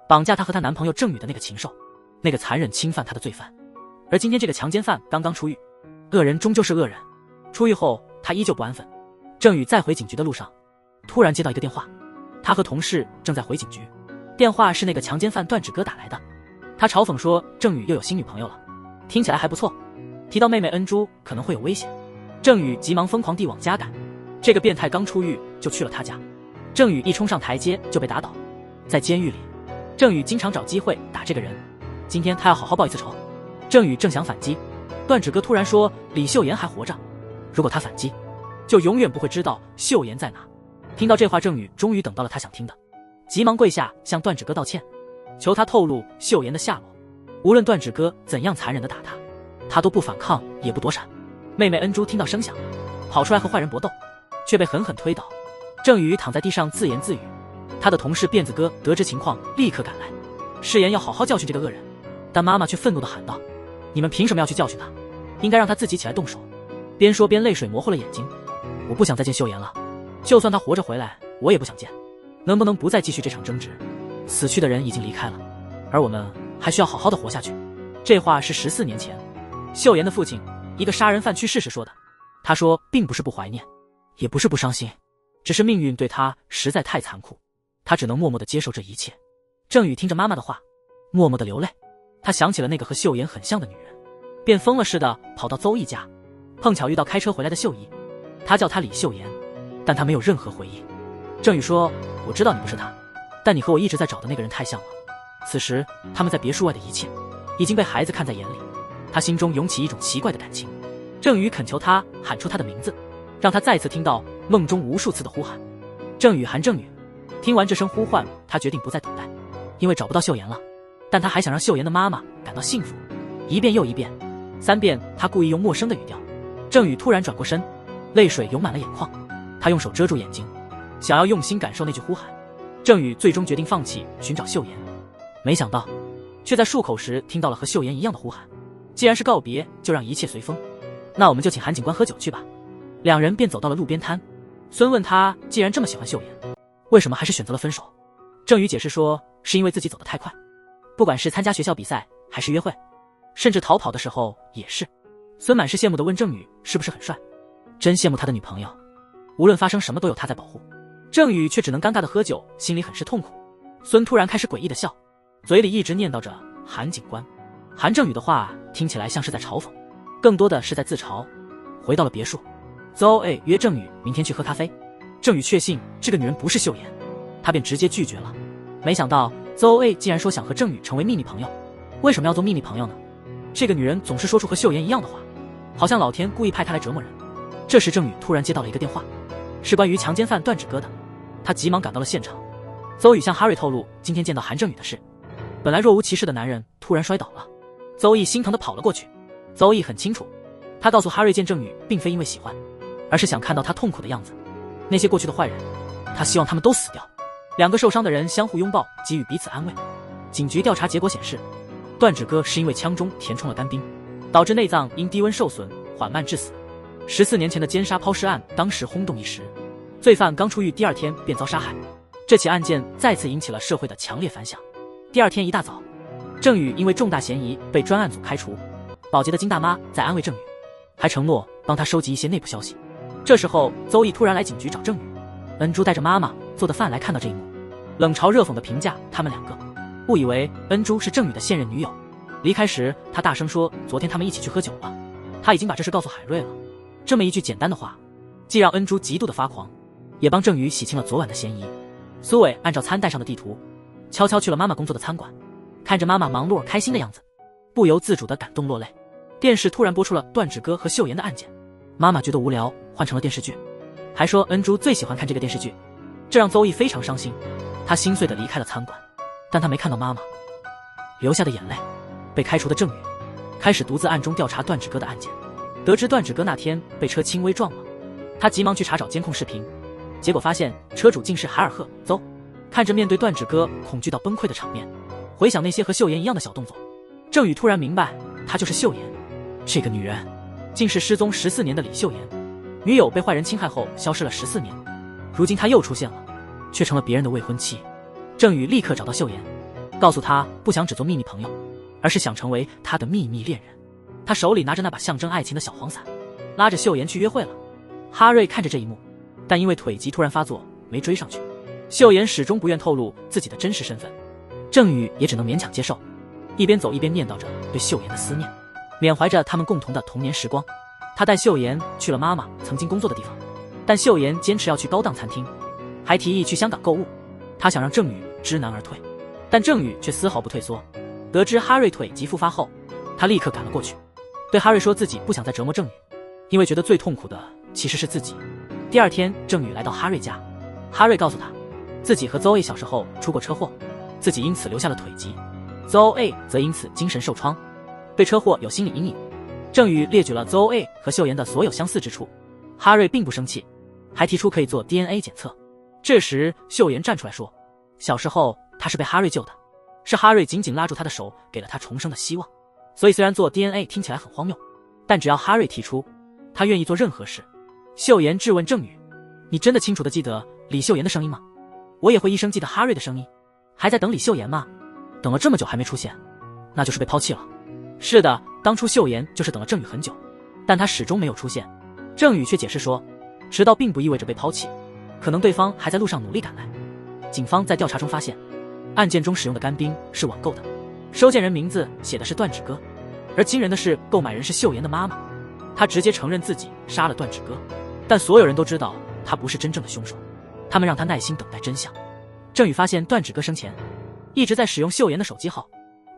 Speaker 1: 绑架她和她男朋友郑宇的那个禽兽，那个残忍侵犯她的罪犯。而今天这个强奸犯刚刚出狱，恶人终究是恶人，出狱后他依旧不安分。郑宇在回警局的路上，突然接到一个电话，他和同事正在回警局，电话是那个强奸犯段志哥打来的。他嘲讽说郑宇又有新女朋友了，听起来还不错，提到妹妹恩珠可能会有危险。郑宇急忙疯狂地往家赶，这个变态刚出狱就去了他家，郑宇一冲上台阶就被打倒。在监狱里，郑宇经常找机会打这个人，今天他要好好报一次仇。郑宇正想反击，段志哥突然说李秀妍还活着，如果他反击，就永远不会知道秀妍在哪。听到这话，郑宇终于等到了他想听的，急忙跪下向段志哥道歉，求他透露秀妍的下落。无论段志哥怎样残忍地打他，他都不反抗也不躲闪。妹妹恩珠听到声响，跑出来和坏人搏斗，却被狠狠推倒。郑宇躺在地上自言自语。他的同事辫子哥得知情况，立刻赶来，誓言要好好教训这个恶人。但妈妈却愤怒地喊道：你们凭什么要去教训他？应该让他自己起来动手。边说边泪水模糊了眼睛。我不想再见秀妍了，就算他活着回来，我也不想见。能不能不再继续这场争执？死去的人已经离开了，而我们还需要好好的活下去。这话是14年前秀妍的父亲一个杀人犯去世时说的。他说并不是不怀念，也不是不伤心，只是命运对他实在太残酷，他只能默默地接受这一切。郑宇听着妈妈的话，默默地流泪。他想起了那个和秀妍很像的女人，便疯了似的跑到邹毅家，碰巧遇到开车回来的秀姨。他叫她李秀妍，但她没有任何回应。郑宇说，我知道你不是她，但你和我一直在找的那个人太像了。此时他们在别墅外的一切已经被孩子看在眼里，他心中涌起一种奇怪的感情。郑宇恳求他喊出他的名字，让他再次听到梦中无数次的呼喊。郑宇喊郑宇。听完这声呼唤，他决定不再等待，因为找不到秀妍了，但他还想让秀妍的妈妈感到幸福。一遍又一遍，3遍，他故意用陌生的语调。郑宇突然转过身，泪水涌满了眼眶，他用手遮住眼睛，想要用心感受那句呼喊。郑宇最终决定放弃寻找秀妍，没想到却在漱口时听到了和秀妍一样的呼喊。既然是告别，就让一切随风，那我们就请韩警官喝酒去吧。两人便走到了路边摊。孙问他，既然这么喜欢秀妍，为什么还是选择了分手？郑宇解释说，是因为自己走得太快，不管是参加学校比赛还是约会，甚至逃跑的时候也是。孙满是羡慕地问郑宇是不是很帅，真羡慕他的女朋友，无论发生什么都有他在保护。郑宇却只能尴尬地喝酒，心里很是痛苦。孙突然开始诡异地笑，嘴里一直念叨着韩警官。韩正宇的话听起来像是在嘲讽，更多的是在自嘲。回到了别墅， Zoe 约郑宇明天去喝咖啡。郑宇确信这个女人不是秀妍，他便直接拒绝了。没想到 Zoe 竟然说想和郑宇成为秘密朋友。为什么要做秘密朋友呢？这个女人总是说出和秀妍一样的话，好像老天故意派她来折磨人。这时郑宇突然接到了一个电话，是关于强奸犯段志哥的。他急忙赶到了现场。邹宇向哈瑞透露今天见到韩正宇的事，本来若无其事的男人突然摔倒了，邹毅心疼地跑了过去。邹毅很清楚，他告诉哈瑞见郑宇并非因为喜欢，而是想看到他痛苦的样子。那些过去的坏人，他希望他们都死掉。两个受伤的人相互拥抱，给予彼此安慰。警局调查结果显示，段芷歌是因为枪中填充了干冰，导致内脏因低温受损缓慢致死。14年前的奸杀抛尸案当时轰动一时，罪犯刚出狱第2天便遭杀害，这起案件再次引起了社会的强烈反响。第2天一大早，郑宇因为重大嫌疑被专案组开除。保洁的金大妈在安慰郑宇，还承诺帮他收集一些内部消息。这时候邹毅突然来警局找郑宇，恩珠带着妈妈做的饭来，看到这一幕，冷嘲热讽地评价他们两个，误以为恩珠是郑宇的现任女友。离开时他大声说昨天他们一起去喝酒了，他已经把这事告诉海瑞了。这么一句简单的话，既让恩珠极度的发狂，也帮郑宇洗清了昨晚的嫌疑。苏伟按照餐袋上的地图，悄悄去了妈妈工作的餐馆，看着妈妈忙碌而开心的样子，不由自主地感动落泪。电视突然播出了段芷歌和秀妍的案件，妈妈觉得无聊，换成了电视剧，还说恩珠最喜欢看这个电视剧，这让邹毅非常伤心。他心碎地离开了餐馆，但他没看到妈妈流下的眼泪。被开除的郑宇开始独自暗中调查段芷歌的案件，得知段芷歌那天被车轻微撞了，他急忙去查找监控视频，结果发现车主竟是海尔赫邹。看着面对段芷歌恐惧到崩溃的场面，回想那些和秀妍一样的小动作，郑宇突然明白，她就是秀妍。这个女人竟是失踪14年的李秀妍，女友被坏人侵害后消失了14年，如今她又出现了，却成了别人的未婚妻。郑宇立刻找到秀妍，告诉她不想只做秘密朋友，而是想成为她的秘密恋人。他手里拿着那把象征爱情的小黄伞，拉着秀妍去约会了。哈瑞看着这一幕，但因为腿疾突然发作没追上去。秀妍始终不愿透露自己的真实身份，郑宇也只能勉强接受，一边走一边念叨着对秀妍的思念，缅怀着他们共同的童年时光。他带秀妍去了妈妈曾经工作的地方，但秀妍坚持要去高档餐厅，还提议去香港购物。他想让郑宇知难而退，但郑宇却丝毫不退缩。得知哈瑞腿疾复发后，他立刻赶了过去，对哈瑞说自己不想再折磨郑宇，因为觉得最痛苦的其实是自己。第2天，郑宇来到哈瑞家，哈瑞告诉他，自己和 Zoe 小时候出过车祸，自己因此留下了腿疾， Zoe 则因此精神受创，对车祸有心理阴影。郑宇列举了 Zoe 和秀妍的所有相似之处，哈瑞并不生气，还提出可以做 DNA 检测。这时秀妍站出来说，小时候她是被哈瑞救的，是哈瑞紧紧拉住她的手，给了她重生的希望。所以虽然做 DNA 听起来很荒谬，但只要哈瑞提出，他愿意做任何事。秀妍质问郑宇，你真的清楚地记得李秀妍的声音吗？我也会一生记得哈瑞的声音。还在等李秀妍吗？等了这么久还没出现，那就是被抛弃了。是的，当初秀妍就是等了郑宇很久，但他始终没有出现。郑宇却解释说，迟到并不意味着被抛弃，可能对方还在路上努力赶来。警方在调查中发现，案件中使用的干冰是网购的，收件人名字写的是段芷歌，而惊人的是购买人是秀妍的妈妈。她直接承认自己杀了段芷歌，但所有人都知道她不是真正的凶手，他们让她耐心等待真相。郑宇发现段芷歌生前一直在使用秀妍的手机号，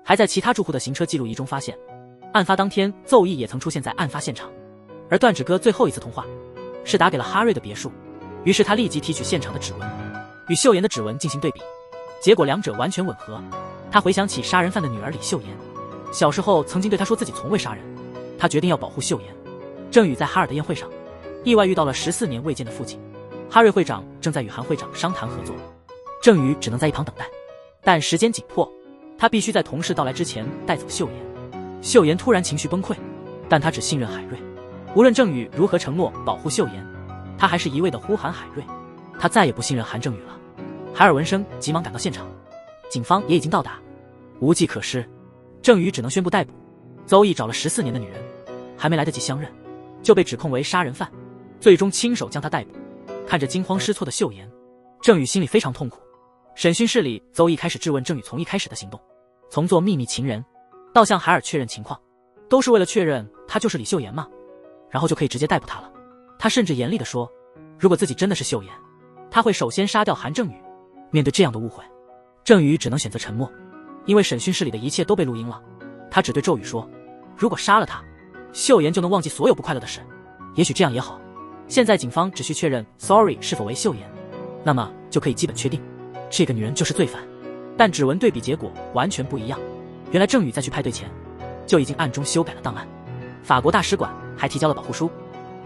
Speaker 1: 还在其他住户的行车记录仪中发现，案发当天邹毅也曾出现在案发现场，而段芷歌最后一次通话是打给了哈瑞的别墅。于是他立即提取现场的指纹，与秀妍的指纹进行对比，结果两者完全吻合。他回想起杀人犯的女儿李秀妍，小时候曾经对他说自己从未杀人，他决定要保护秀妍。郑宇在哈尔的宴会上意外遇到了14年未见的父亲，哈瑞会长正在与韩会长商谈合作，郑宇只能在一旁等待，但时间紧迫，他必须在同事到来之前带走秀妍。秀妍突然情绪崩溃，但他只信任海瑞，无论郑宇如何承诺保护秀妍，他还是一味地呼喊海瑞，他再也不信任韩正宇了。海尔闻声急忙赶到现场，警方也已经到达，无计可施，郑宇只能宣布逮捕。邹毅找了14年的女人，还没来得及相认，就被指控为杀人犯，最终亲手将她逮捕。看着惊慌失措的秀妍，郑宇心里非常痛苦。审讯室里，邹毅开始质问郑宇从一开始的行动，从做秘密情人到向海尔确认情况，都是为了确认他就是李秀妍吗？然后就可以直接逮捕他了。他甚至严厉地说，如果自己真的是秀妍，他会首先杀掉韩正宇。面对这样的误会，郑宇只能选择沉默，因为审讯室里的一切都被录音了。他只对周宇说，如果杀了他，秀妍就能忘记所有不快乐的事，也许这样也好。现在警方只需确认 Sorry 是否为秀妍，那么就可以基本确定这个女人就是罪犯。但指纹对比结果完全不一样。原来郑宇在去派对前就已经暗中修改了档案，法国大使馆还提交了保护书，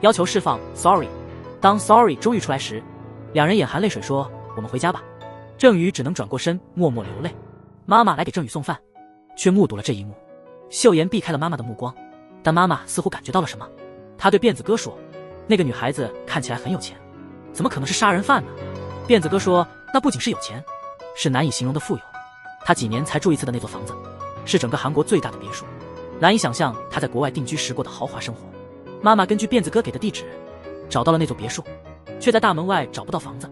Speaker 1: 要求释放 Sorry。 当 Sorry 终于出来时，两人眼含泪水说我们回家吧。郑宇只能转过身默默流泪。妈妈来给郑宇送饭，却目睹了这一幕。秀妍避开了妈妈的目光，但妈妈似乎感觉到了什么。她对辫子哥说，那个女孩子看起来很有钱，怎么可能是杀人犯呢？辫子哥说，那不仅是有钱，是难以形容的富有。他几年才住一次的那座房子，是整个韩国最大的别墅，难以想象他在国外定居时过的豪华生活。妈妈根据辫子哥给的地址找到了那座别墅，却在大门外找不到房子，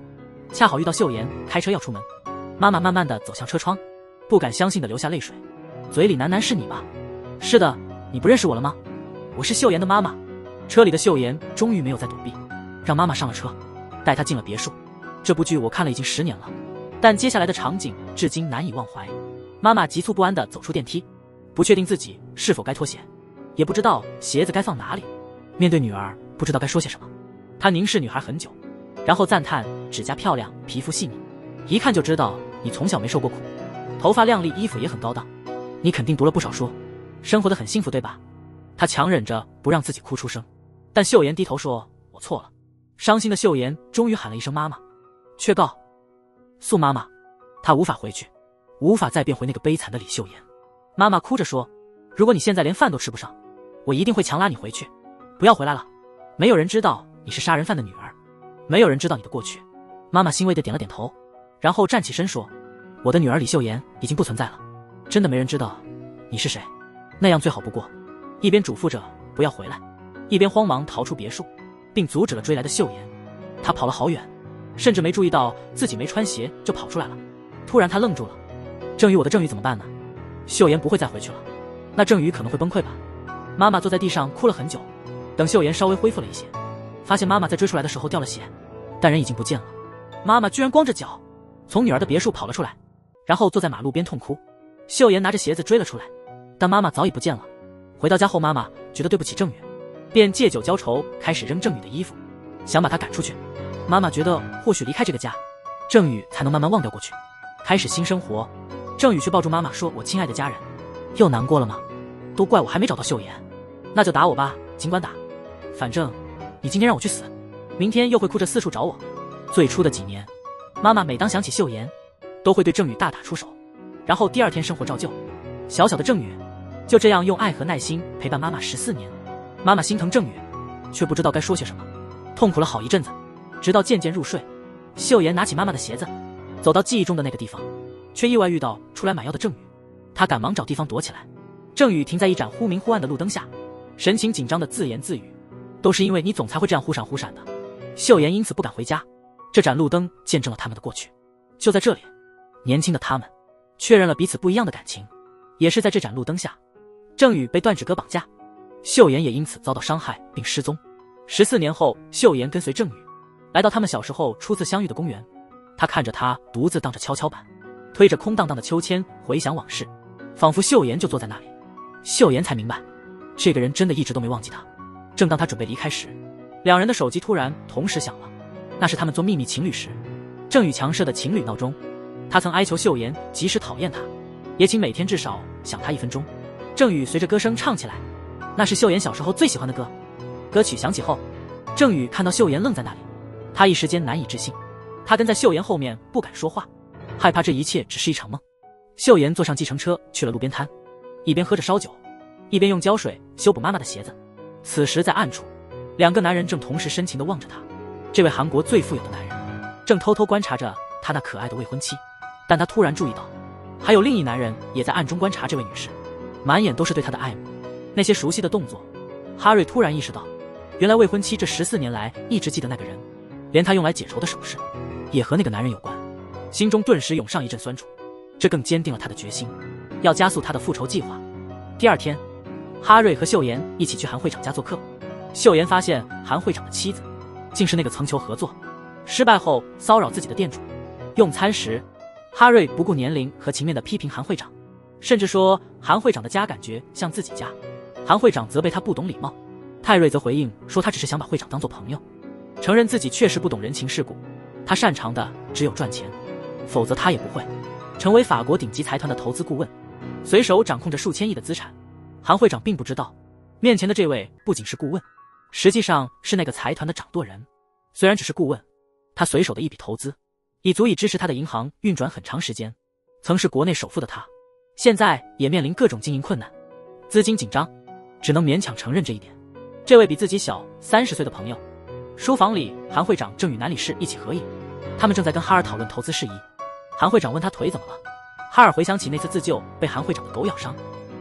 Speaker 1: 恰好遇到秀妍开车要出门。妈妈慢慢地走向车窗，不敢相信地流下泪水，嘴里喃喃，是你吧？是的，你不认识我了吗？我是秀妍的妈妈。车里的秀妍终于没有再躲避，让妈妈上了车，带她进了别墅。这部剧我看了已经10年了，但接下来的场景至今难以忘怀。妈妈急促不安地走出电梯，不确定自己是否该脱鞋，也不知道鞋子该放哪里。面对女儿，不知道该说些什么。她凝视女孩很久，然后赞叹指甲漂亮，皮肤细腻，一看就知道你从小没受过苦，头发亮丽，衣服也很高档，你肯定读了不少书，生活得很幸福对吧？她强忍着不让自己哭出声，但秀妍低头说，我错了。伤心的秀妍终于喊了一声妈妈，却告诉妈妈她无法回去，无法再变回那个悲惨的李秀妍。妈妈哭着说，如果你现在连饭都吃不上，我一定会强拉你回去，不要回来了。没有人知道你是杀人犯的女儿，没有人知道你的过去。妈妈欣慰地点了点头，然后站起身说，我的女儿李秀妍已经不存在了，真的没人知道你是谁，那样最好不过。一边嘱咐着不要回来，一边慌忙逃出别墅，并阻止了追来的秀妍。她跑了好远，甚至没注意到自己没穿鞋就跑出来了。突然她愣住了，郑宇，我的郑宇怎么办呢？秀妍不会再回去了，那郑宇可能会崩溃吧。妈妈坐在地上哭了很久，等秀妍稍微恢复了一些，发现妈妈在追出来的时候掉了血，但人已经不见了。妈妈居然光着脚从女儿的别墅跑了出来，然后坐在马路边痛哭。秀妍拿着鞋子追了出来，但妈妈早已不见了。回到家后，妈妈觉得对不起郑宇，便借酒浇愁，开始扔郑宇的衣服，想把他赶出去。妈妈觉得或许离开这个家，郑宇才能慢慢忘掉过去，开始新生活。郑宇却抱住妈妈说，我亲爱的家人，又难过了吗？都怪我还没找到秀妍，那就打我吧，尽管打，反正你今天让我去死，明天又会哭着四处找我。最初的几年，妈妈每当想起秀妍，都会对郑宇大打出手，然后第二天生活照旧。小小的郑宇就这样用爱和耐心陪伴妈妈14年。妈妈心疼郑宇，却不知道该说些什么，痛苦了好一阵子，直到渐渐入睡。秀妍拿起妈妈的鞋子，走到记忆中的那个地方，却意外遇到出来买药的郑宇。她赶忙找地方躲起来。郑宇停在一盏忽明忽暗的路灯下，神情紧张的自言自语，都是因为你总才会这样忽闪忽闪的。秀妍因此不敢回家。这盏路灯见证了他们的过去，就在这里，年轻的他们确认了彼此不一样的感情。也是在这盏路灯下，郑宇被断指哥绑架，秀妍也因此遭到伤害并失踪。14年后，秀妍跟随郑宇来到他们小时候初次相遇的公园，他看着他独自荡着跷跷板，推着空荡荡的秋千，回想往事，仿佛秀妍就坐在那里。秀妍才明白，这个人真的一直都没忘记他。正当他准备离开时，两人的手机突然同时响了，那是他们做秘密情侣时郑宇强设的情侣闹钟。他曾哀求秀妍即使讨厌他，也请每天至少想他1分钟。郑宇随着歌声唱起来，那是秀妍小时候最喜欢的歌。歌曲响起后，郑宇看到秀妍愣在那里，他一时间难以置信。他跟在秀妍后面不敢说话，害怕这一切只是一场梦。秀妍坐上计程车去了路边摊，一边喝着烧酒，一边用胶水修补妈妈的鞋子。此时在暗处，两个男人正同时深情地望着他。这位韩国最富有的男人正偷偷观察着他那可爱的未婚妻，但他突然注意到还有另一男人也在暗中观察这位女士，满眼都是对她的爱慕。那些熟悉的动作，哈瑞突然意识到，原来未婚妻这14年来一直记得那个人，连他用来解仇的手势也和那个男人有关。心中顿时涌上一阵酸楚，这更坚定了他的决心，要加速他的复仇计划。第二天，哈瑞和秀妍一起去韩会长家做客。秀妍发现韩会长的妻子竟是那个曾求合作失败后骚扰自己的店主。用餐时，哈瑞不顾年龄和情面地批评韩会长，甚至说韩会长的家感觉像自己家。韩会长责备他不懂礼貌，泰瑞则回应说他只是想把会长当作朋友，承认自己确实不懂人情世故，他擅长的只有赚钱，否则他也不会。成为法国顶级财团的投资顾问，随手掌控着数千亿的资产。韩会长并不知道，面前的这位不仅是顾问，实际上是那个财团的掌舵人。虽然只是顾问，他随手的一笔投资，已足以支持他的银行运转很长时间。曾是国内首富的他，现在也面临各种经营困难，资金紧张，只能勉强承认这一点。这位比自己小30岁的朋友，书房里，韩会长正与男理事一起合影，他们正在跟哈尔讨论投资事宜。韩会长问他腿怎么了，哈尔回想起那次自救被韩会长的狗咬伤，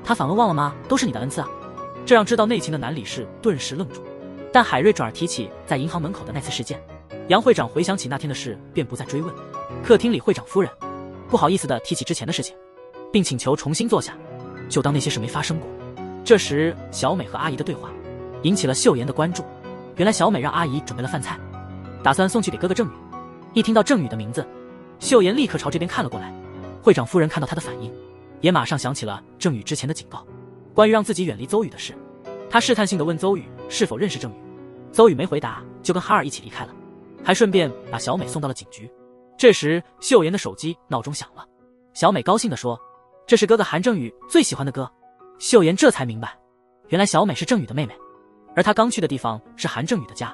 Speaker 1: 他反问忘了吗？都是你的恩赐啊！这让知道内情的男理事顿时愣住。但海瑞转而提起在银行门口的那次事件，杨会长回想起那天的事，便不再追问。客厅里，会长夫人不好意思地提起之前的事情，并请求重新坐下，就当那些事没发生过。这时，小美和阿姨的对话引起了秀妍的关注。原来小美让阿姨准备了饭菜，打算送去给哥哥郑宇。一听到郑宇的名字，秀妍立刻朝这边看了过来。会长夫人看到她的反应，也马上想起了郑宇之前的警告，关于让自己远离邹宇的事。她试探性地问邹宇是否认识郑宇，邹宇没回答，就跟哈尔一起离开了，还顺便把小美送到了警局。这时，秀妍的手机闹钟响了，小美高兴地说：“这是哥哥韩正宇最喜欢的歌。”秀妍这才明白，原来小美是郑宇的妹妹，而她刚去的地方是韩正宇的家。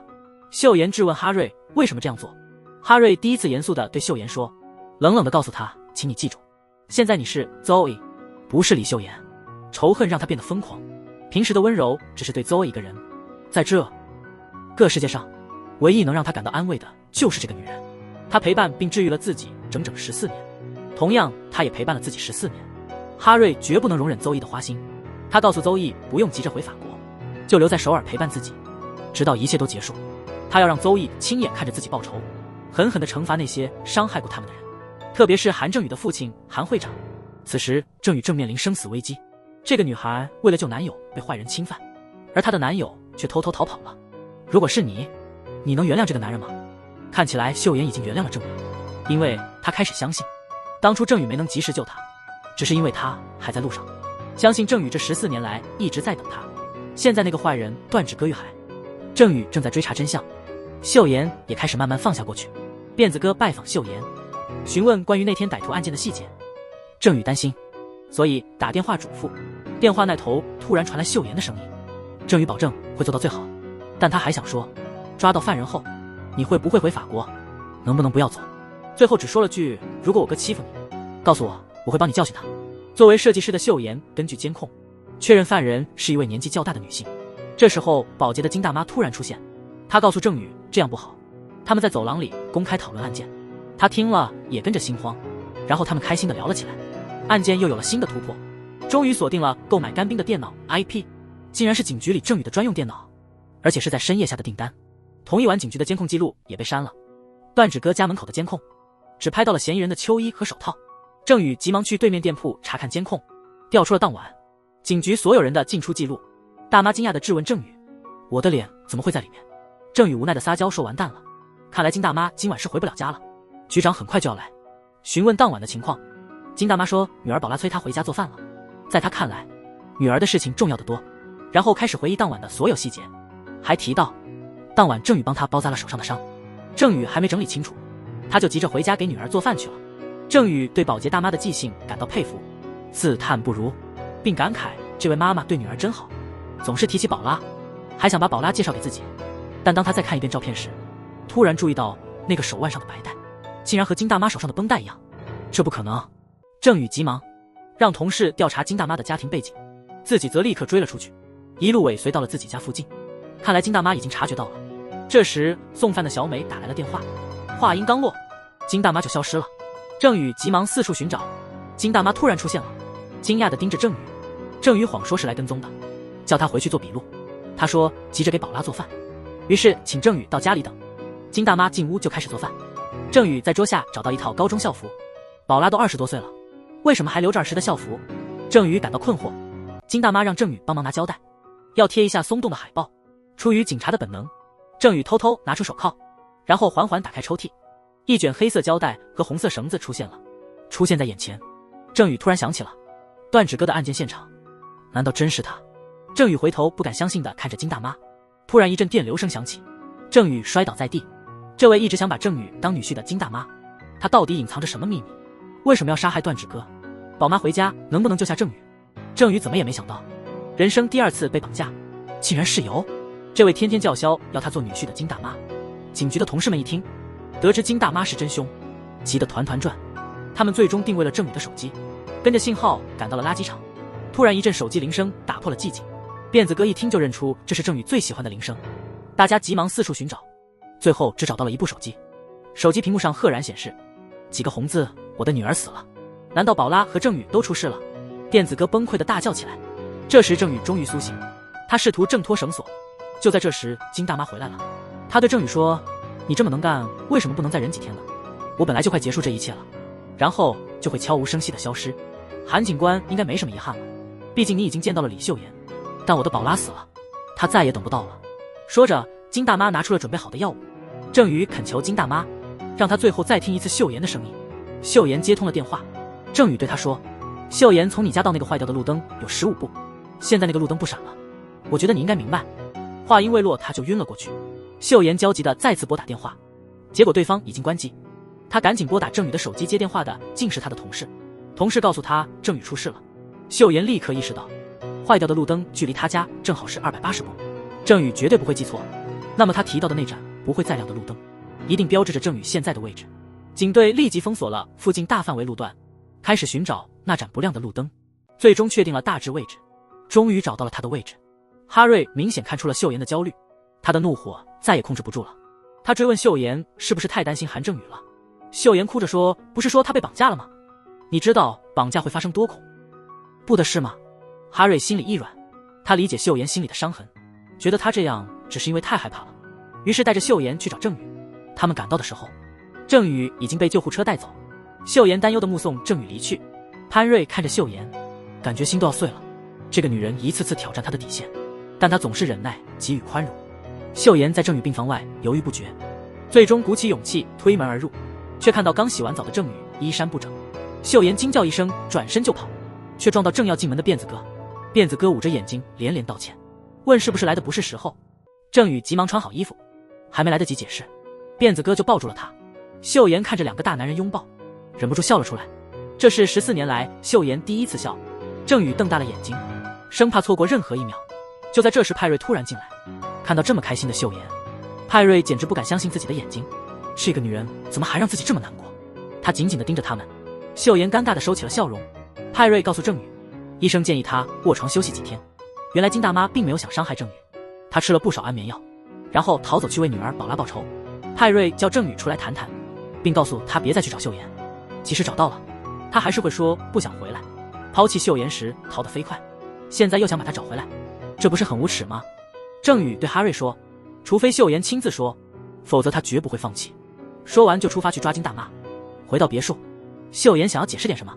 Speaker 1: 秀妍质问哈瑞为什么这样做，哈瑞第一次严肃地对秀妍说，冷冷地告诉她：“请你记住，现在你是 Zoe， 不是李秀妍。”仇恨让她变得疯狂，平时的温柔只是对 Zoe 一个人，在这个世界上，唯一能让她感到安慰的就是这个女人。她陪伴并治愈了自己整整14年，同样，她也陪伴了自己14年。哈瑞绝不能容忍邹毅的花心，他告诉邹毅不用急着回法国，就留在首尔陪伴自己，直到一切都结束。他要让邹毅亲眼看着自己报仇，狠狠地惩罚那些伤害过他们的人，特别是韩正宇的父亲韩会长。此时，正宇正面临生死危机。这个女孩为了救男友被坏人侵犯，而她的男友却偷偷逃跑了。如果是你，你能原谅这个男人吗？看起来秀妍已经原谅了正宇，因为她开始相信，当初正宇没能及时救她，只是因为他还在路上，相信郑宇这14年来一直在等他。现在那个坏人断指戈玉海，郑宇正在追查真相，秀妍也开始慢慢放下过去。辫子哥拜访秀妍，询问关于那天歹徒案件的细节。郑宇担心，所以打电话嘱咐。电话那头突然传来秀妍的声音，郑宇保证会做到最好，但他还想说，抓到犯人后，你会不会回法国？能不能不要走？最后只说了句，如果我哥欺负你，告诉我，我会帮你教训他。作为设计师的秀妍根据监控确认犯人是一位年纪较大的女性。这时候保洁的金大妈突然出现，她告诉郑宇这样不好。他们在走廊里公开讨论案件，他听了也跟着心慌，然后他们开心地聊了起来。案件又有了新的突破，终于锁定了购买干冰的电脑 IP， 竟然是警局里郑宇的专用电脑，而且是在深夜下的订单。同一晚警局的监控记录也被删了，段指哥家门口的监控只拍到了嫌疑人的秋衣和手套。郑宇急忙去对面店铺查看监控，调出了当晚警局所有人的进出记录。大妈惊讶地质问郑宇：“我的脸怎么会在里面？”郑宇无奈地撒娇说：“完蛋了，看来金大妈今晚是回不了家了，局长很快就要来询问当晚的情况。”金大妈说：“女儿宝拉催她回家做饭了，在她看来，女儿的事情重要得多。”然后开始回忆当晚的所有细节，还提到当晚郑宇帮她包扎了手上的伤。郑宇还没整理清楚，他就急着回家给女儿做饭去了。郑宇对保洁大妈的记性感到佩服，自叹不如，并感慨这位妈妈对女儿真好，总是提起宝拉，还想把宝拉介绍给自己。但当他再看一遍照片时，突然注意到那个手腕上的白带竟然和金大妈手上的绷带一样，这不可能。郑宇急忙让同事调查金大妈的家庭背景，自己则立刻追了出去，一路尾随到了自己家附近。看来金大妈已经察觉到了。这时送饭的小美打来了电话，话音刚落，金大妈就消失了。郑宇急忙四处寻找，金大妈突然出现了，惊讶地盯着郑宇。郑宇谎说是来跟踪的，叫他回去做笔录。他说急着给宝拉做饭，于是请郑宇到家里等。金大妈进屋就开始做饭。郑宇在桌下找到一套高中校服，宝拉都20多岁了，为什么还留着儿时的校服？郑宇感到困惑。金大妈让郑宇帮忙拿胶带，要贴一下松动的海报。出于警察的本能，郑宇偷偷拿出手铐，然后缓缓打开抽屉。一卷黑色胶带和红色绳子出现在眼前。郑宇突然想起了段指哥的案件现场，难道真是他？郑宇回头不敢相信地看着金大妈，突然一阵电流声响起，郑宇摔倒在地。这位一直想把郑宇当女婿的金大妈，她到底隐藏着什么秘密？为什么要杀害段芷哥？宝妈回家能不能救下郑宇？郑宇怎么也没想到，人生第2次被绑架，竟然是由这位天天叫嚣要他做女婿的金大妈。警局的同事们一听，得知金大妈是真凶，急得团团转。他们最终定位了郑宇的手机，跟着信号赶到了垃圾场。突然一阵手机铃声打破了寂静，辫子哥一听就认出这是郑宇最喜欢的铃声，大家急忙四处寻找，最后只找到了一部手机。手机屏幕上赫然显示几个红字：我的女儿死了。难道宝拉和郑宇都出事了？辫子哥崩溃的大叫起来。这时郑宇终于苏醒，他试图挣脱绳索。就在这时，金大妈回来了。她对郑宇说：你这么能干，为什么不能再忍几天呢？我本来就快结束这一切了，然后就会悄无声息的消失。韩警官应该没什么遗憾了，毕竟你已经见到了李秀妍，但我的宝拉死了，他再也等不到了。说着，金大妈拿出了准备好的药物。郑宇恳求金大妈，让他最后再听一次秀妍的声音。秀妍接通了电话，郑宇对他说：秀妍，从你家到那个坏掉的路灯有15步，现在那个路灯不闪了，我觉得你应该明白。话音未落，他就晕了过去。秀妍焦急地再次拨打电话，结果对方已经关机。他赶紧拨打郑宇的手机，接电话的竟是他的同事。同事告诉他郑宇出事了。秀妍立刻意识到，坏掉的路灯距离他家正好是280步，郑宇绝对不会记错。那么他提到的那盏不会再亮的路灯，一定标志着郑宇现在的位置。警队立即封锁了附近大范围路段，开始寻找那盏不亮的路灯，最终确定了大致位置，终于找到了他的位置。哈瑞明显看出了秀妍的焦虑，他的怒火再也控制不住了。他追问秀妍是不是太担心韩正宇了。秀妍哭着说：不是说他被绑架了吗？你知道绑架会发生多恐怖的事吗？哈瑞心里一软，他理解秀妍心里的伤痕，觉得他这样只是因为太害怕了，于是带着秀妍去找郑宇。他们赶到的时候，郑宇已经被救护车带走。秀妍担忧地目送郑宇离去。潘瑞看着秀妍，感觉心都要碎了。这个女人一次次挑战他的底线，但他总是忍耐给予宽容。秀妍在郑宇病房外犹豫不决，最终鼓起勇气推门而入，却看到刚洗完澡的郑宇衣衫不整。秀妍惊叫一声，转身就跑，却撞到正要进门的辫子哥。辫子哥捂着眼睛连连道歉，问是不是来的不是时候。郑宇急忙穿好衣服，还没来得及解释，辫子哥就抱住了他。秀妍看着2个大男人拥抱，忍不住笑了出来。这是14年来秀妍第一次笑。郑宇瞪大了眼睛，生怕错过任何一秒。就在这时，派瑞突然进来，看到这么开心的秀妍，派瑞简直不敢相信自己的眼睛。这个女人怎么还让自己这么难过？他紧紧地盯着他们。秀妍尴尬地收起了笑容。派瑞告诉郑宇，医生建议他卧床休息几天。原来金大妈并没有想伤害郑宇，她吃了不少安眠药，然后逃走去为女儿宝拉报仇。派瑞叫郑宇出来谈谈，并告诉他别再去找秀妍，即使找到了，他还是会说不想回来。抛弃秀妍时逃得飞快，现在又想把她找回来，这不是很无耻吗？郑宇对哈瑞说，除非秀妍亲自说，否则他绝不会放弃。说完就出发去抓金大妈。回到别墅，秀妍想要解释点什么，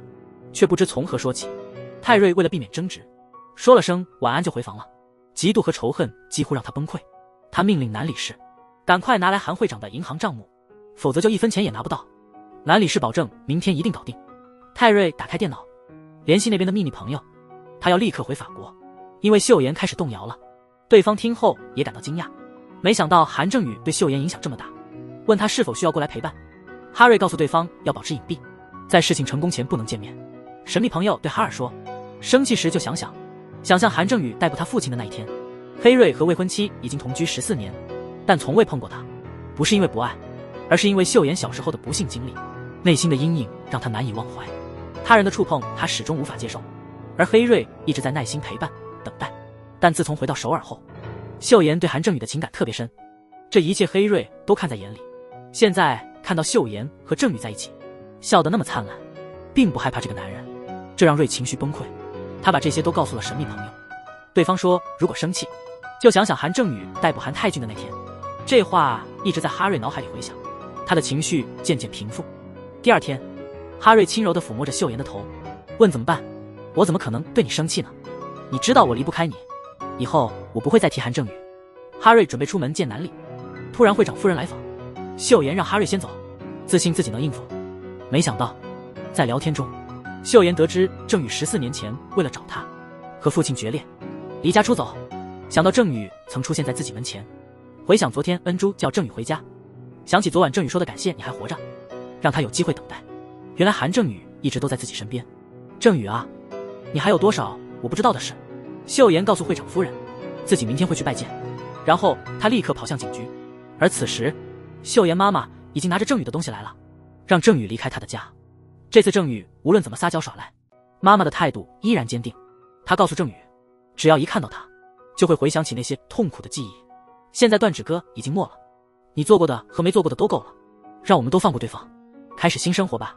Speaker 1: 却不知从何说起。泰瑞为了避免争执，说了声晚安就回房了。嫉妒和仇恨几乎让他崩溃，他命令南理事赶快拿来韩会长的银行账目，否则就1分钱也拿不到。南理事保证明天一定搞定。泰瑞打开电脑，联系那边的秘密朋友，他要立刻回法国，因为秀妍开始动摇了。对方听后也感到惊讶，没想到韩正宇对秀妍影响这么大，问他是否需要过来陪伴。哈瑞告诉对方要保持隐蔽，在事情成功前不能见面。神秘朋友对哈尔说，生气时就想象韩正宇逮捕他父亲的那一天。黑瑞和未婚妻已经同居14年，但从未碰过他，不是因为不爱，而是因为秀妍小时候的不幸经历，内心的阴影让他难以忘怀。他人的触碰他始终无法接受，而黑瑞一直在耐心陪伴等待。但自从回到首尔后，秀妍对韩正宇的情感特别深，这一切黑瑞都看在眼里。现在看到秀妍和正宇在一起，笑得那么灿烂，并不害怕这个男人，这让瑞情绪崩溃。他把这些都告诉了神秘朋友，对方说如果生气，就想想韩正宇逮捕韩泰俊的那天。这话一直在哈瑞脑海里回响，他的情绪渐渐平复。第二天，哈瑞轻柔地抚摸着秀妍的头，问怎么办？我怎么可能对你生气呢？你知道我离不开你，以后我不会再提韩正宇。哈瑞准备出门见南里，突然会长夫人来访，秀妍让哈瑞先走，自信自己能应付。没想到在聊天中，秀妍得知郑宇14年前为了找他和父亲决裂，离家出走。想到郑宇曾出现在自己门前，回想昨天恩珠叫郑宇回家，想起昨晚郑宇说的感谢你还活着，让他有机会等待。原来韩正宇一直都在自己身边。郑宇啊，你还有多少我不知道的事？秀妍告诉会长夫人，自己明天会去拜见。然后他立刻跑向警局。而此时，秀妍妈妈已经拿着郑宇的东西来了，让郑宇离开他的家。这次郑宇无论怎么撒娇耍赖，妈妈的态度依然坚定。她告诉郑宇，只要一看到他，就会回想起那些痛苦的记忆。现在断指哥已经没了，你做过的和没做过的都够了，让我们都放过对方，开始新生活吧。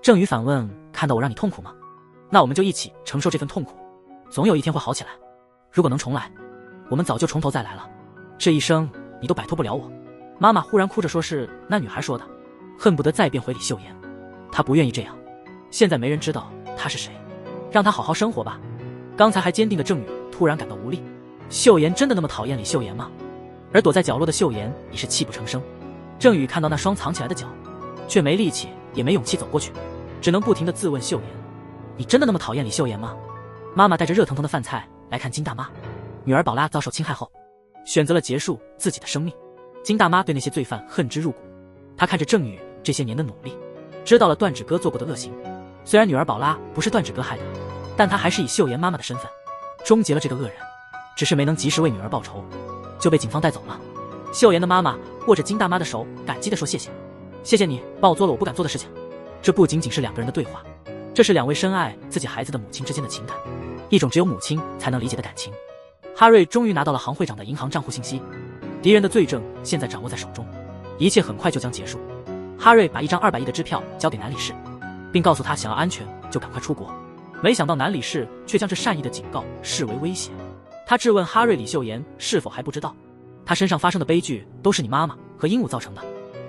Speaker 1: 郑宇反问，看到我让你痛苦吗？那我们就一起承受这份痛苦，总有一天会好起来。如果能重来，我们早就从头再来了。这一生你都摆脱不了我。妈妈忽然哭着说，是那女孩说的，恨不得再变回李秀妍。她不愿意这样，现在没人知道她是谁，让她好好生活吧。刚才还坚定的郑宇突然感到无力。秀妍真的那么讨厌李秀妍吗？而躲在角落的秀妍已是泣不成声。郑宇看到那双藏起来的脚，却没力气也没勇气走过去，只能不停地自问秀妍，你真的那么讨厌李秀妍吗？妈妈带着热腾腾的饭菜来看金大妈。女儿宝拉遭受侵害后，选择了结束自己的生命。金大妈对那些罪犯恨之入骨，她看着郑宇这些年的努力，知道了段指哥做过的恶行。虽然女儿宝拉不是段指哥害的，但她还是以秀妍妈妈的身份终结了这个恶人，只是没能及时为女儿报仇，就被警方带走了。秀妍的妈妈握着金大妈的手，感激地说，谢谢，谢谢你帮我做了我不敢做的事情。这不仅仅是两个人的对话，这是两位深爱自己孩子的母亲之间的情感，一种只有母亲才能理解的感情。哈瑞终于拿到了行会长的银行账户信息，敌人的罪证现在掌握在手中，一切很快就将结束。哈瑞把一张200亿的支票交给南理事，并告诉他想要安全就赶快出国。没想到南理事却将这善意的警告视为威胁。他质问哈瑞，李秀妍是否还不知道，他身上发生的悲剧都是你妈妈和鹦鹉造成的。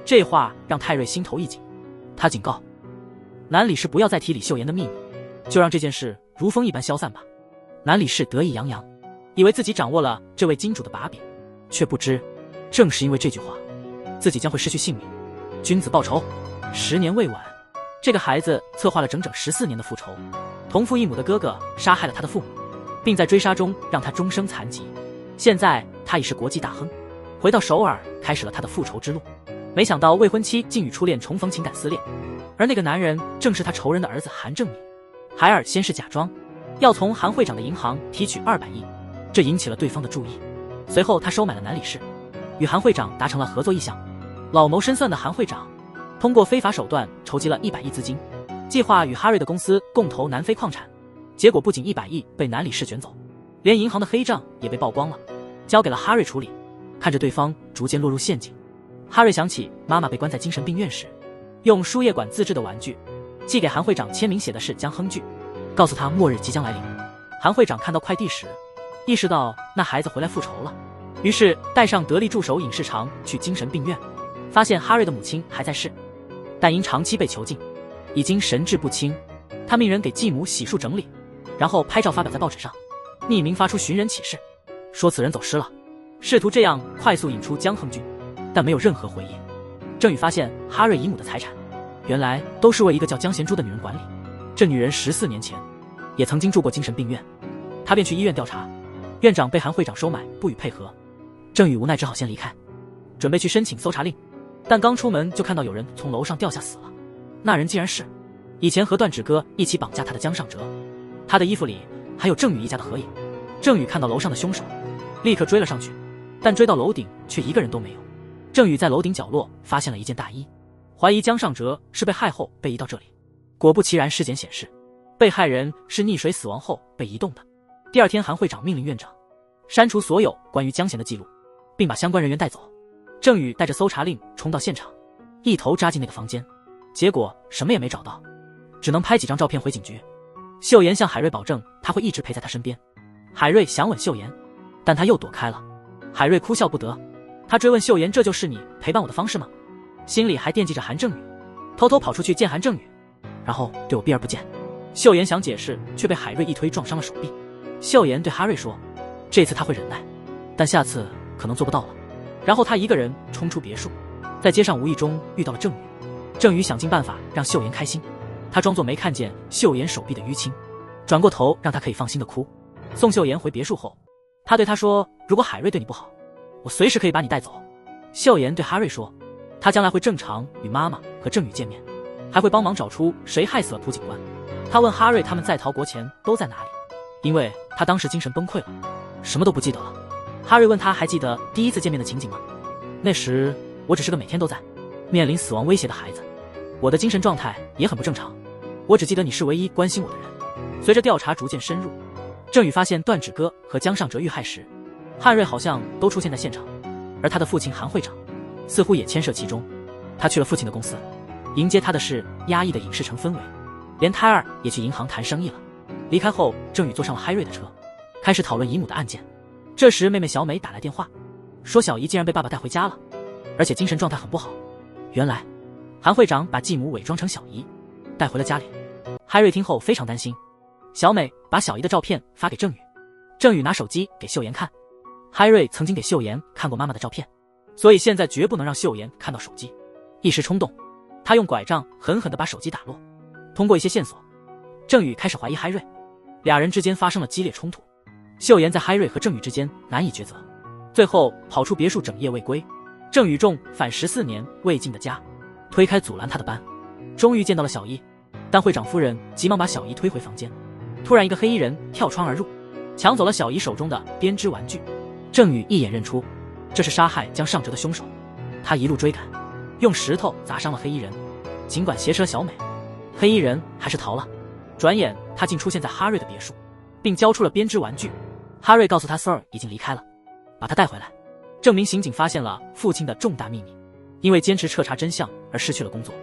Speaker 1: 这话让泰瑞心头一紧，他警告南理事不要再提李秀妍的秘密，就让这件事如风一般消散吧。南理事得意洋洋，以为自己掌握了这位金主的把柄，却不知正是因为这句话，自己将会失去性命。君子报仇，10年未晚。这个孩子策划了整整14年的复仇，同父异母的哥哥杀害了他的父母，并在追杀中让他终生残疾。现在他已是国际大亨，回到首尔开始了他的复仇之路。没想到未婚妻竟与初恋重逢，情感撕裂，而那个男人正是他仇人的儿子韩正敏。海尔先是假装要从韩会长的银行提取200亿，这引起了对方的注意。随后他收买了南理事，与韩会长达成了合作意向。老谋深算的韩会长通过非法手段筹集了100亿资金，计划与哈瑞的公司共投南非矿产。结果不仅100亿被南理事卷走，连银行的黑账也被曝光了，交给了哈瑞处理。看着对方逐渐落入陷阱，哈瑞想起妈妈被关在精神病院时，用输液管自制的玩具寄给韩会长签名，写的是江亨剧，告诉他末日即将来临。韩会长看到快递时，意识到那孩子回来复仇了，于是带上得力助手尹世长去精神病院，发现哈瑞的母亲还在世，但因长期被囚禁，已经神志不清。他命人给继母洗漱整理，然后拍照发表在报纸上，匿名发出寻人启事，说此人走失了，试图这样快速引出江亨俊，但没有任何回应。郑宇发现哈瑞姨母的财产原来都是为一个叫江贤珠的女人管理，这女人14年前也曾经住过精神病院，他便去医院调查，院长被韩会长收买，不予配合。郑宇无奈只好先离开，准备去申请搜查令，但刚出门就看到有人从楼上掉下死了。那人竟然是以前和段指哥一起绑架他的江尚哲，他的衣服里还有郑宇一家的合影。郑宇看到楼上的凶手，立刻追了上去，但追到楼顶却一个人都没有。郑宇在楼顶角落发现了一件大衣，怀疑江尚哲是被害后被移到这里。果不其然，尸检显示被害人是溺水死亡后被移动的。第二天，韩会长命令院长删除所有关于江贤的记录，并把相关人员带走。郑宇带着搜查令冲到现场，一头扎进那个房间，结果什么也没找到，只能拍几张照片回警局。秀妍向海瑞保证他会一直陪在他身边。海瑞想吻秀妍，但他又躲开了。海瑞哭笑不得，他追问秀妍，这就是你陪伴我的方式吗？心里还惦记着韩正宇，偷偷跑出去见韩正宇，然后对我避而不见。秀妍想解释，却被海瑞一推撞伤了手臂。秀妍对哈瑞说，这次他会忍耐，但下次可能做不到了。然后他一个人冲出别墅，在街上无意中遇到了郑宇。郑宇想尽办法让秀妍开心，他装作没看见秀妍手臂的淤青，转过头让她可以放心的哭。送秀妍回别墅后，他对她说，如果海瑞对你不好，我随时可以把你带走。秀妍对哈瑞说，他将来会正常与妈妈和郑宇见面，还会帮忙找出谁害死了朴警官。他问哈瑞他们在逃国前都在哪里，因为他当时精神崩溃了，什么都不记得了。哈瑞问他还记得第一次见面的情景吗？那时我只是个每天都在面临死亡威胁的孩子，我的精神状态也很不正常，我只记得你是唯一关心我的人。随着调查逐渐深入，郑宇发现段芷歌和江尚哲遇害时，汉瑞好像都出现在现场，而他的父亲韩会长似乎也牵涉其中。他去了父亲的公司，迎接他的是压抑的影视城氛围，连胎儿也去银行谈生意了。离开后，郑宇坐上了哈瑞的车，开始讨论姨母的案件。这时妹妹小美打来电话，说小姨竟然被爸爸带回家了，而且精神状态很不好。原来韩会长把继母伪装成小姨带回了家里。哈瑞听后非常担心，小美把小姨的照片发给郑宇，郑宇拿手机给秀妍看。哈瑞曾经给秀妍看过妈妈的照片，所以现在绝不能让秀妍看到手机。一时冲动，他用拐杖狠狠地把手机打落。通过一些线索，郑宇开始怀疑哈瑞，俩人之间发生了激烈冲突。秀妍在哈瑞和郑宇之间难以抉择，最后跑出别墅整夜未归。郑宇重返14年未尽的家，推开阻拦他的班，终于见到了小姨，但会长夫人急忙把小姨推回房间。突然一个黑衣人跳窗而入，抢走了小姨手中的编织玩具。郑宇一眼认出这是杀害江尚哲的凶手，他一路追赶，用石头砸伤了黑衣人。尽管挟持了小美，黑衣人还是逃了。转眼他竟出现在哈瑞的别墅，并交出了编织玩具。哈瑞告诉他 Sir 已经离开了，把他带回来，证明刑警发现了父亲的重大秘密，因为坚持彻查真相而失去了工作。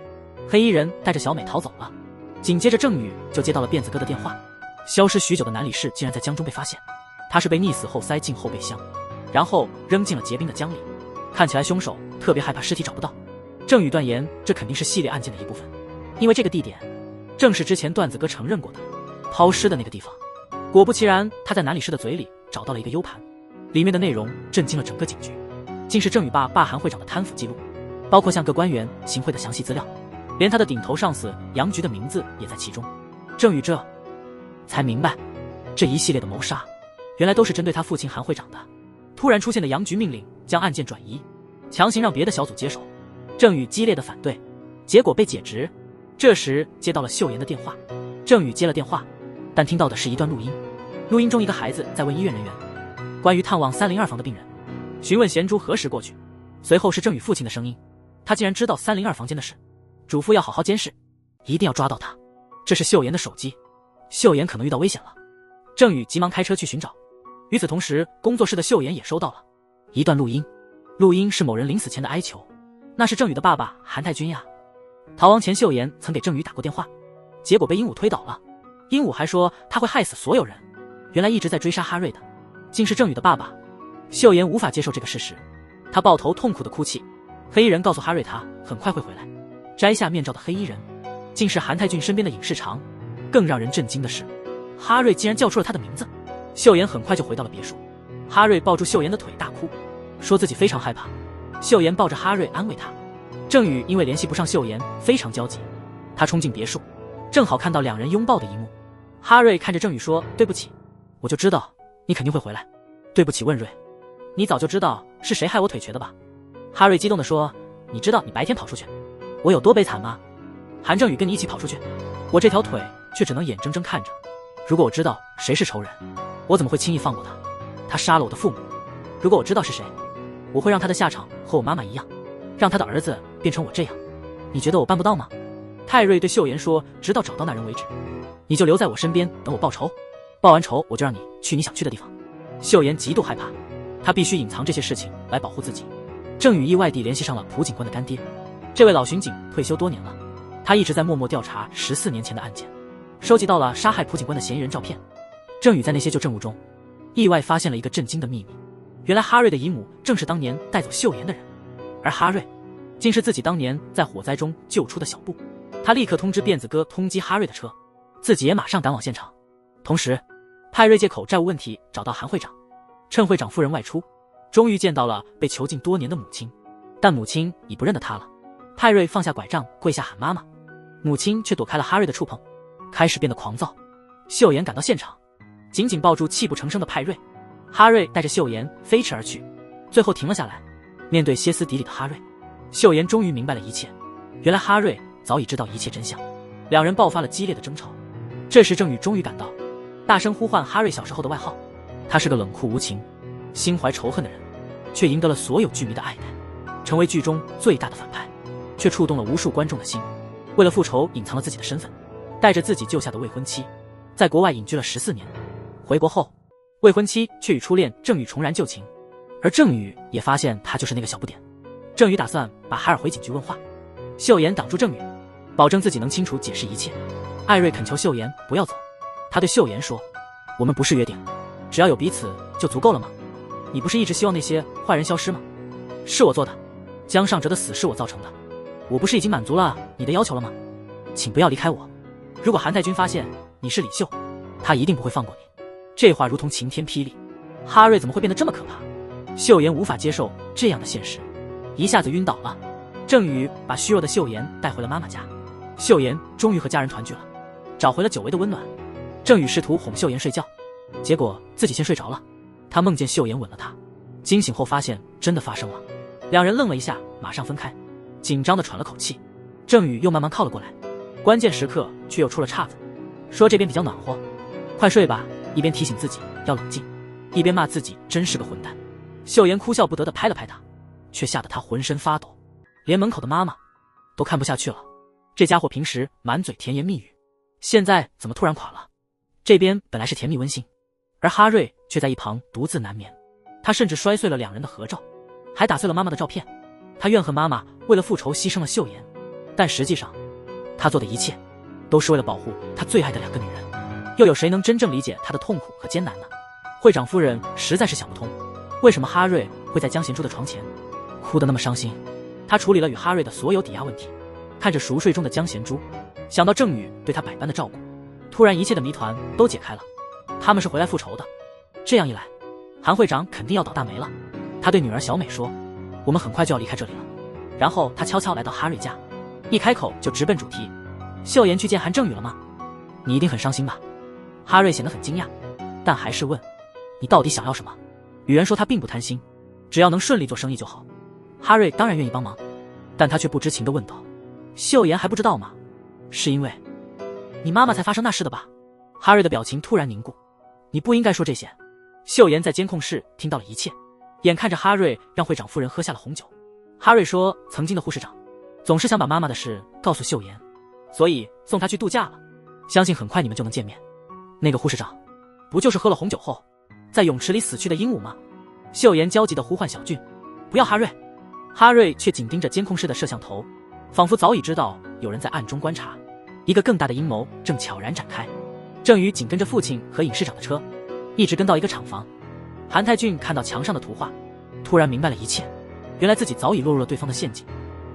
Speaker 1: 黑衣人带着小美逃走了。紧接着郑宇就接到了辫子哥的电话，消失许久的男理事竟然在江中被发现，他是被溺死后塞进后备箱，然后扔进了结冰的江里。看起来凶手特别害怕尸体找不到。郑宇断言这肯定是系列案件的一部分，因为这个地点正是之前段子哥承认过的抛尸的那个地方。果不其然，他在男理事的嘴里找到了一个 U 盘，里面的内容震惊了整个警局，竟是郑宇爸韩会长的贪腐记录，包括向各官员行贿的详细资料，连他的顶头上司杨局的名字也在其中。郑宇这才明白，这一系列的谋杀原来都是针对他父亲韩会长的。突然出现的杨局命令将案件转移，强行让别的小组接手。郑宇激烈的反对，结果被解职。这时接到了秀妍的电话，郑宇接了电话，但听到的是一段录音。录音中一个孩子在问医院人员关于探望302房的病人，询问贤珠何时过去。随后是郑宇父亲的声音，他竟然知道302房间的事，嘱咐要好好监视，一定要抓到他。这是秀妍的手机，秀妍可能遇到危险了。郑宇急忙开车去寻找。与此同时，工作室的秀妍也收到了一段录音，录音是某人临死前的哀求，那是郑宇的爸爸韩太君呀。逃亡前秀妍曾给郑宇打过电话，结果被鹦鹉推倒了，鹦鹉还说他会害死所有人。原来一直在追杀哈瑞的竟是郑宇的爸爸。秀妍无法接受这个事实，他抱头痛苦的哭泣。黑衣人告诉哈瑞他很快会回来。摘下面罩的黑衣人竟是韩太俊身边的尹世长。更让人震惊的是，哈瑞竟然叫出了他的名字。秀妍很快就回到了别墅，哈瑞抱住秀妍的腿大哭，说自己非常害怕。秀妍抱着哈瑞安慰他。郑宇因为联系不上秀妍非常焦急，他冲进别墅，正好看到两人拥抱的一幕。哈瑞看着郑宇说，对不起，我就知道你肯定会回来。对不起问瑞，你早就知道是谁害我腿瘸的吧？哈瑞激动地说，你知道你白天跑出去我有多悲惨吗？韩正宇跟你一起跑出去，我这条腿却只能眼睁睁看着。如果我知道谁是仇人，我怎么会轻易放过他？他杀了我的父母，如果我知道是谁，我会让他的下场和我妈妈一样，让他的儿子变成我这样。你觉得我办不到吗？泰瑞对秀妍说，直到找到那人为止，你就留在我身边等我报仇，报完仇我就让你去你想去的地方。秀妍极度害怕，她必须隐藏这些事情来保护自己。郑宇意外地联系上了朴警官的干爹，这位老巡警退休多年了，他一直在默默调查14年前的案件，收集到了杀害朴警官的嫌疑人照片。郑宇在那些旧证物中意外发现了一个震惊的秘密，原来哈瑞的姨母正是当年带走秀妍的人，而哈瑞竟是自己当年在火灾中救出的小布。他立刻通知辫子哥通缉哈瑞的车，自己也马上赶往现场。同时派瑞借口债务问题找到韩会长，趁会长夫人外出，终于见到了被囚禁多年的母亲，但母亲已不认得他了。派瑞放下拐杖跪下喊妈妈，母亲却躲开了哈瑞的触碰，开始变得狂躁。秀妍赶到现场，紧紧抱住泣不成声的派瑞。哈瑞带着秀妍飞驰而去，最后停了下来。面对歇斯底里的哈瑞，秀妍终于明白了一切，原来哈瑞早已知道一切真相，两人爆发了激烈的争吵。这时郑宇终于赶到，大声呼唤哈瑞小时候的外号。他是个冷酷无情、心怀仇恨的人，却赢得了所有剧迷的爱戴，成为剧中最大的反派，却触动了无数观众的心。为了复仇，隐藏了自己的身份，带着自己救下的未婚妻，在国外隐居了14年。回国后，未婚妻却与初恋郑宇重燃旧情，而郑宇也发现他就是那个小不点。郑宇打算把海尔回警局问话，秀妍挡住郑宇，保证自己能清楚解释一切。艾瑞恳求秀妍不要走，他对秀妍说：“我们不是约定，只要有彼此就足够了吗？你不是一直希望那些坏人消失吗？是我做的，江尚哲的死是我造成的，我不是已经满足了你的要求了吗？请不要离开我。如果韩太君发现你是李秀，他一定不会放过你。”这话如同晴天霹雳，哈瑞怎么会变得这么可怕？秀妍无法接受这样的现实，一下子晕倒了。郑宇把虚弱的秀妍带回了妈妈家，秀妍终于和家人团聚了，找回了久违的温暖。郑宇试图哄秀妍睡觉，结果自己先睡着了。他梦见秀妍吻了他，惊醒后发现真的发生了。两人愣了一下，马上分开，紧张的喘了口气。郑宇又慢慢靠了过来，关键时刻却又出了岔子，说这边比较暖和，快睡吧，一边提醒自己要冷静，一边骂自己真是个混蛋。秀妍哭笑不得地拍了拍他，却吓得他浑身发抖，连门口的妈妈都看不下去了。这家伙平时满嘴甜言蜜语，现在怎么突然垮了？这边本来是甜蜜温馨，而哈瑞却在一旁独自难眠。他甚至摔碎了两人的合照，还打碎了妈妈的照片。他怨恨妈妈为了复仇牺牲了秀妍，但实际上他做的一切都是为了保护他最爱的两个女人。又有谁能真正理解他的痛苦和艰难呢？会长夫人实在是想不通，为什么哈瑞会在江贤珠的床前哭得那么伤心。他处理了与哈瑞的所有抵押问题，看着熟睡中的江贤珠，想到郑宇对他百般的照顾，突然一切的谜团都解开了。他们是回来复仇的，这样一来，韩会长肯定要倒大霉了。他对女儿小美说：“我们很快就要离开这里了。”然后他悄悄来到哈瑞家，一开口就直奔主题：“秀妍去见韩正宇了吗？你一定很伤心吧？”哈瑞显得很惊讶，但还是问：“你到底想要什么？”女人说她并不贪心，只要能顺利做生意就好。哈瑞当然愿意帮忙，但他却不知情地问道：“秀妍还不知道吗？是因为你妈妈才发生那事的吧？”哈瑞的表情突然凝固：“你不应该说这些。”秀妍在监控室听到了一切，眼看着哈瑞让会长夫人喝下了红酒。哈瑞说：“曾经的护士长总是想把妈妈的事告诉秀妍，所以送她去度假了。相信很快你们就能见面。”那个护士长不就是喝了红酒后在泳池里死去的鹦鹉吗？秀妍焦急地呼唤小俊：“不要哈瑞！”哈瑞却紧盯着监控室的摄像头，仿佛早已知道有人在暗中观察，一个更大的阴谋正悄然展开。郑宇紧跟着父亲和尹市长的车，一直跟到一个厂房。韩太俊看到墙上的图画，突然明白了一切，原来自己早已落入了对方的陷阱。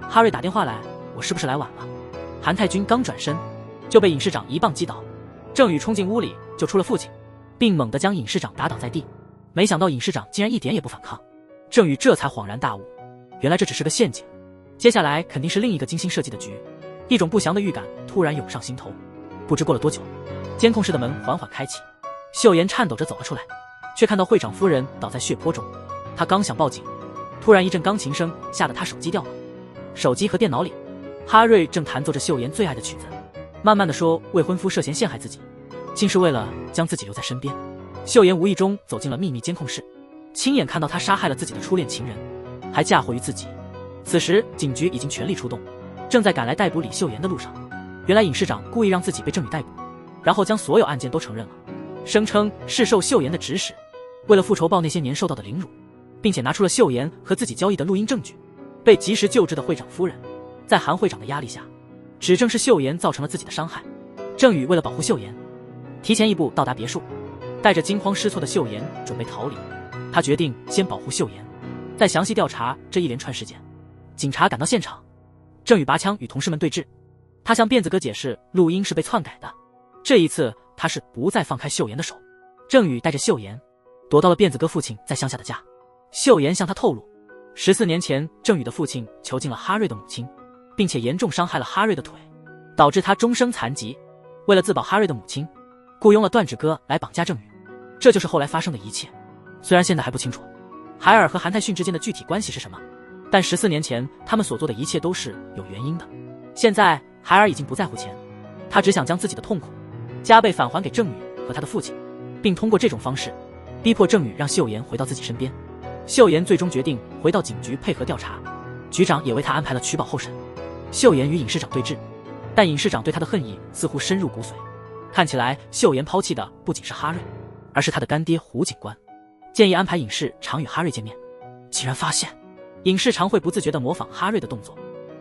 Speaker 1: 哈瑞打电话来：“我是不是来晚了？”韩太君刚转身就被尹市长一棒击倒。郑宇冲进屋里救出了父亲，并猛地将尹市长打倒在地。没想到尹市长竟然一点也不反抗，郑宇这才恍然大悟，原来这只是个陷阱，接下来肯定是另一个精心设计的局。一种不祥的预感突然涌上心头。不知过了多久，监控室的门缓缓开启，秀妍颤抖着走了出来，却看到会长夫人倒在血泊中。她刚想报警，突然一阵钢琴声吓得她手机掉了。手机和电脑里，哈瑞正弹奏着秀妍最爱的曲子，慢慢地说未婚夫涉嫌陷害自己，竟是为了将自己留在身边。秀妍无意中走进了秘密监控室，亲眼看到他杀害了自己的初恋情人，还嫁祸于自己。此时警局已经全力出动，正在赶来逮捕李秀妍的路上。原来尹市长故意让自己被郑宇逮捕，然后将所有案件都承认了，声称是受秀妍的指使，为了复仇报那些年受到的凌辱，并且拿出了秀妍和自己交易的录音证据。被及时救治的会长夫人在韩会长的压力下，指证是秀妍造成了自己的伤害。郑宇为了保护秀妍，提前一步到达别墅，带着惊慌失措的秀妍准备逃离。他决定先保护秀妍，再详细调查这一连串事件。警察赶到现场，郑宇拔枪与同事们对峙。他向辫子哥解释录音是被篡改的，这一次他是不再放开秀妍的手。郑宇带着秀妍躲到了辫子哥父亲在乡下的家。秀妍向他透露，14年前郑宇的父亲囚禁了哈瑞的母亲，并且严重伤害了哈瑞的腿，导致他终生残疾。为了自保哈瑞的母亲，雇佣了断指哥来绑架郑宇。这就是后来发生的一切。虽然现在还不清楚海尔和韩泰训之间的具体关系是什么，但14年前他们所做的一切都是有原因的。现在海尔已经不在乎钱，他只想将自己的痛苦加倍返还给郑宇和他的父亲，并通过这种方式逼迫郑宇让秀妍回到自己身边。秀妍最终决定回到警局配合调查，局长也为他安排了取保候审。秀妍与尹市长对峙，但尹市长对他的恨意似乎深入骨髓。看起来秀妍抛弃的不仅是哈瑞，而是他的干爹胡警官。建议安排尹市长与哈瑞见面，竟然发现尹市长会不自觉地模仿哈瑞的动作。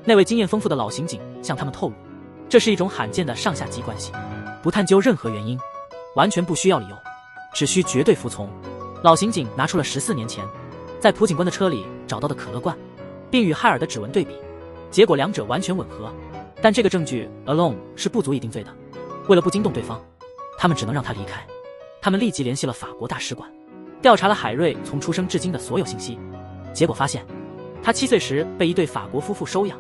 Speaker 1: 那位经验丰富的老刑警向他们透露，这是一种罕见的上下级关系，不探究任何原因，完全不需要理由，只需绝对服从。老刑警拿出了14年前在朴警官的车里找到的可乐罐，并与海尔的指纹对比，结果两者完全吻合。但这个证据 alone 是不足以定罪的。为了不惊动对方，他们只能让他离开。他们立即联系了法国大使馆，调查了海瑞从出生至今的所有信息，结果发现他7岁时被一对法国夫妇收养，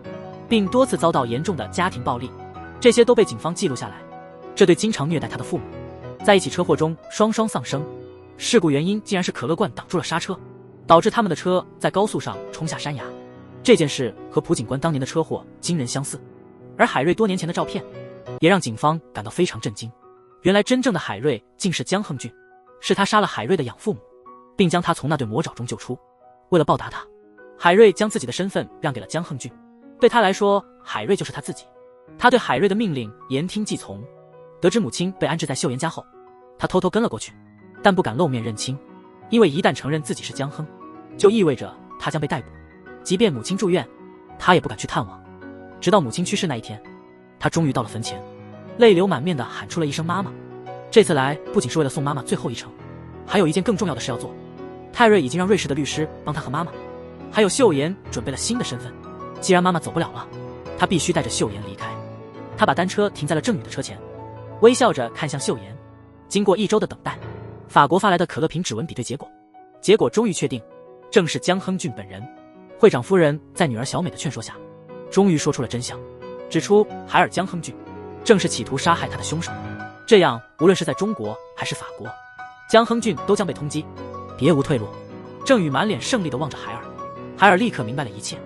Speaker 1: 并多次遭到严重的家庭暴力，这些都被警方记录下来。这对经常虐待他的父母在一起车祸中双双丧生，事故原因竟然是可乐罐挡住了刹车，导致他们的车在高速上冲下山崖。这件事和朴警官当年的车祸惊人相似，而海瑞多年前的照片也让警方感到非常震惊。原来真正的海瑞竟是江亨俊，是他杀了海瑞的养父母，并将他从那对魔爪中救出。为了报答他，海瑞将自己的身份让给了江亨俊。对他来说，海瑞就是他自己。他对海瑞的命令言听计从。得知母亲被安置在秀妍家后，他偷偷跟了过去，但不敢露面认亲，因为一旦承认自己是江亨，就意味着他将被逮捕。即便母亲住院，他也不敢去探望。直到母亲去世那一天，他终于到了坟前，泪流满面地喊出了一声妈妈。这次来不仅是为了送妈妈最后一程，还有一件更重要的事要做。泰瑞已经让瑞士的律师帮他和妈妈还有秀妍准备了新的身份。既然妈妈走不了了，他必须带着秀妍离开。他把单车停在了郑宇的车前，微笑着看向秀妍。经过1周的等待，法国发来的可乐瓶指纹比对结果终于确定，正是江亨俊本人。会长夫人在女儿小美的劝说下，终于说出了真相，指出海尔江亨俊正是企图杀害他的凶手。这样无论是在中国还是法国，江亨俊都将被通缉，别无退路。郑宇满脸胜利地望着海尔，海尔立刻明白了一切，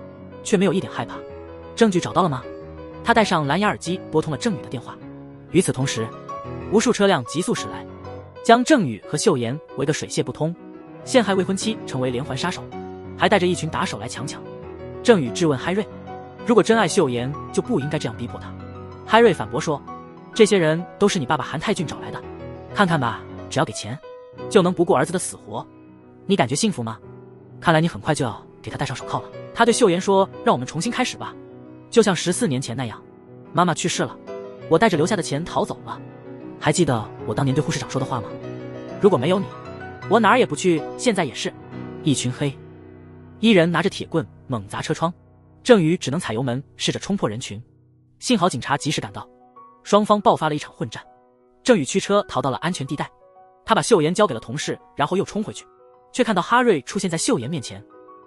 Speaker 1: 却没有一点害怕。证据找到了吗？他戴上蓝牙耳机拨通了郑宇的电话。与此同时，无数车辆急速驶来，将郑宇和秀妍围个水泄不通，陷害未婚妻成为连环杀手，还带着一群打手来强抢。郑宇质问海瑞，如果真爱秀妍，就不应该这样逼迫她。海瑞反驳说，这些人都是你爸爸韩泰俊找来的，看看吧，只要给钱，就能不顾儿子的死活。你感觉幸福吗？看来你很快就要给他戴上手铐了。他对秀妍说，让我们重新开始吧，就像14年前那样。妈妈去世了，我带着留下的钱逃走了。还记得我当年对护士长说的话吗？如果没有你，我哪儿也不去。现在也是。一群黑衣人拿着铁棍猛砸车窗，郑宇只能踩油门试着冲破人群。幸好警察及时赶到，双方爆发了一场混战。郑宇驱车逃到了安全地带，他把秀妍交给了同事，然后又冲回去，却看到哈瑞出现在秀妍面前。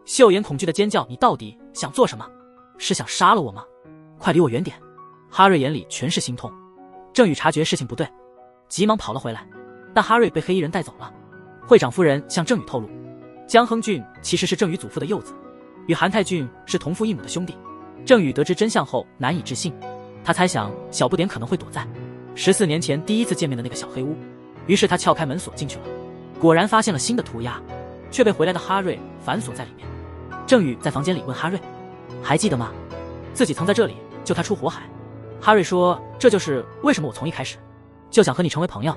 Speaker 1: 秀妍恐惧的尖叫，你到底想做什么？是想杀了我吗？快离我远点。哈瑞眼里全是心痛。郑宇察觉事情不对，急忙跑了回来，但哈瑞被黑衣人带走了。会长夫人向郑宇透露，江亨俊其实是郑宇祖父的幼子，与韩泰俊是同父异母的兄弟。郑宇得知真相后难以置信，他猜想小不点可能会躲在14年前第一次见面的那个小黑屋，于是他撬开门锁进去了，果然发现了新的涂鸦，却被回来的哈瑞反锁在里面。郑宇在房间里问哈瑞，还记得吗？自己曾在这里救他出火海。哈瑞说，这就是为什么我从一开始就想和你成为朋友，